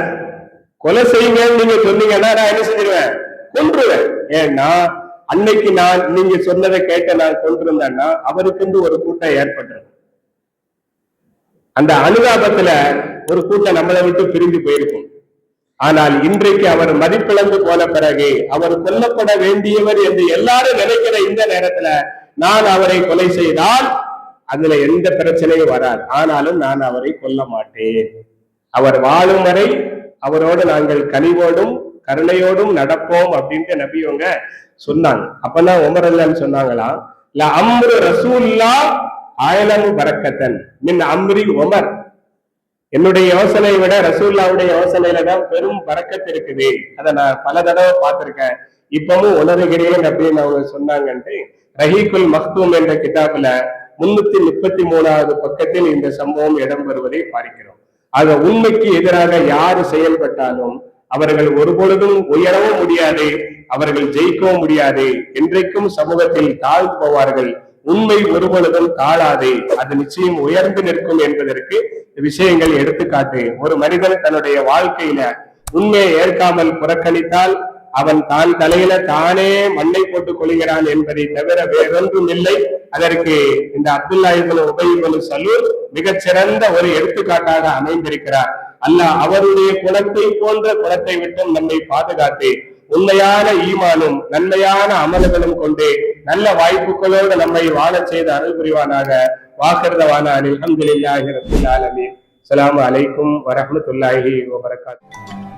கொலை செய்யுங்கன்னு நீங்க சொன்னீங்கன்னா நான் என்ன செஞ்சிருவேன், கொன்றுவேன். ஏன்னா அன்னைக்கு நான் நீங்க சொன்னதை கேட்ட நான் கொண்டிருந்தேன்னா அவருக்கு ஒரு கூட்டம் ஏற்பட்டது. அந்த அனுதாபத்துல ஒரு கூட்டம் நம்மளை விட்டு பிரிந்து போயிருக்கும். ஆனால் இன்றைக்கு அவர் மதிப்பிழந்து போன பிறகு அவர் கொல்லப்பட வேண்டியவர் என்று எல்லாரும் நினைக்கிற இந்த நேரத்துல நான் அவரை கொலை செய்தால் அதுல எந்த பிரச்சனையும் வராது. ஆனாலும் நான் அவரை கொல்ல மாட்டேன். அவர் வாழும் வரை அவரோடு நாங்கள் கனிவோடும் கருணையோடும் நடப்போம் அப்படின்ட்டு நபியவங்க சொன்னாங்க. அப்பதான் உமர் ரலியல்லாஹு சொன்னாங்களா, ல அம்ரு ரசூலுல்லாஹ் ஆயலமு பரக்கத்தன் மின் அம்ரி உமர், என்னுடைய யோசனையை விட ரசூலுல்லாஹ்வுடைய யோசனையில தான் பெரும் பரக்கத்து இருக்குது. அதை நான் பல தடவை பார்த்திருக்கேன், இப்பவும் உணர்கிறேன் அப்படின்னு அவங்க சொன்னாங்கன்ட்டு ரஹீக்குல் மக்தூம் என்ற கிதாபுல 333வது பக்கத்தில் இந்த சம்பவம் இடம்பெறுவதை பார்க்கிறோம். ஆக உண்மைக்கு எதிராக யாரு செயல்பட்டாலும் அவர்கள் ஒருபொழுதும் உயரவும் முடியாது, அவர்கள் ஜெயிக்கவும் முடியாது. என்றைக்கும் சமூகத்தில் தாழ்ந்து போவார்கள். உண்மை ஒருபொழுதும் தாழாது, அது நிச்சயம் உயர்ந்து நிற்கும் என்பதற்கு விஷயங்கள் எடுத்துக்காட்டு. ஒரு மனிதன் தன்னுடைய வாழ்க்கையில உண்மையை ஏற்காமல் புறக்கணித்தால் அவன் தான் தலையில தானே மண்ணை போட்டுக் கொள்கிறான் என்பதை தவிர வேறொன்றும் இல்லை. அதற்கு இந்த அப்துல்லா இப்னு உபை இப்னு சலூல் மிகச்சிறந்த ஒரு எடுத்துக்காட்டாக அமைந்திருக்கிறார். அல்லாஹ் அவருடைய குணத்தை போன்ற குணத்தை விட்டும் நம்மை பாதுகாத்து உண்மையான ஈமானும் நன்மையான அமல்களும் கொண்டு நல்ல வாய்ப்புகளோடு நம்மை வாழ செய்து அருள் புரிவானாக. வாக்கர்தவான அல்ஹம்துலில்லாஹி ரப்பில் ஆலமீன். அஸ்ஸலாமு அலைக்கும் வரஹ்மத்துல்லாஹி வபரகாத்துஹு.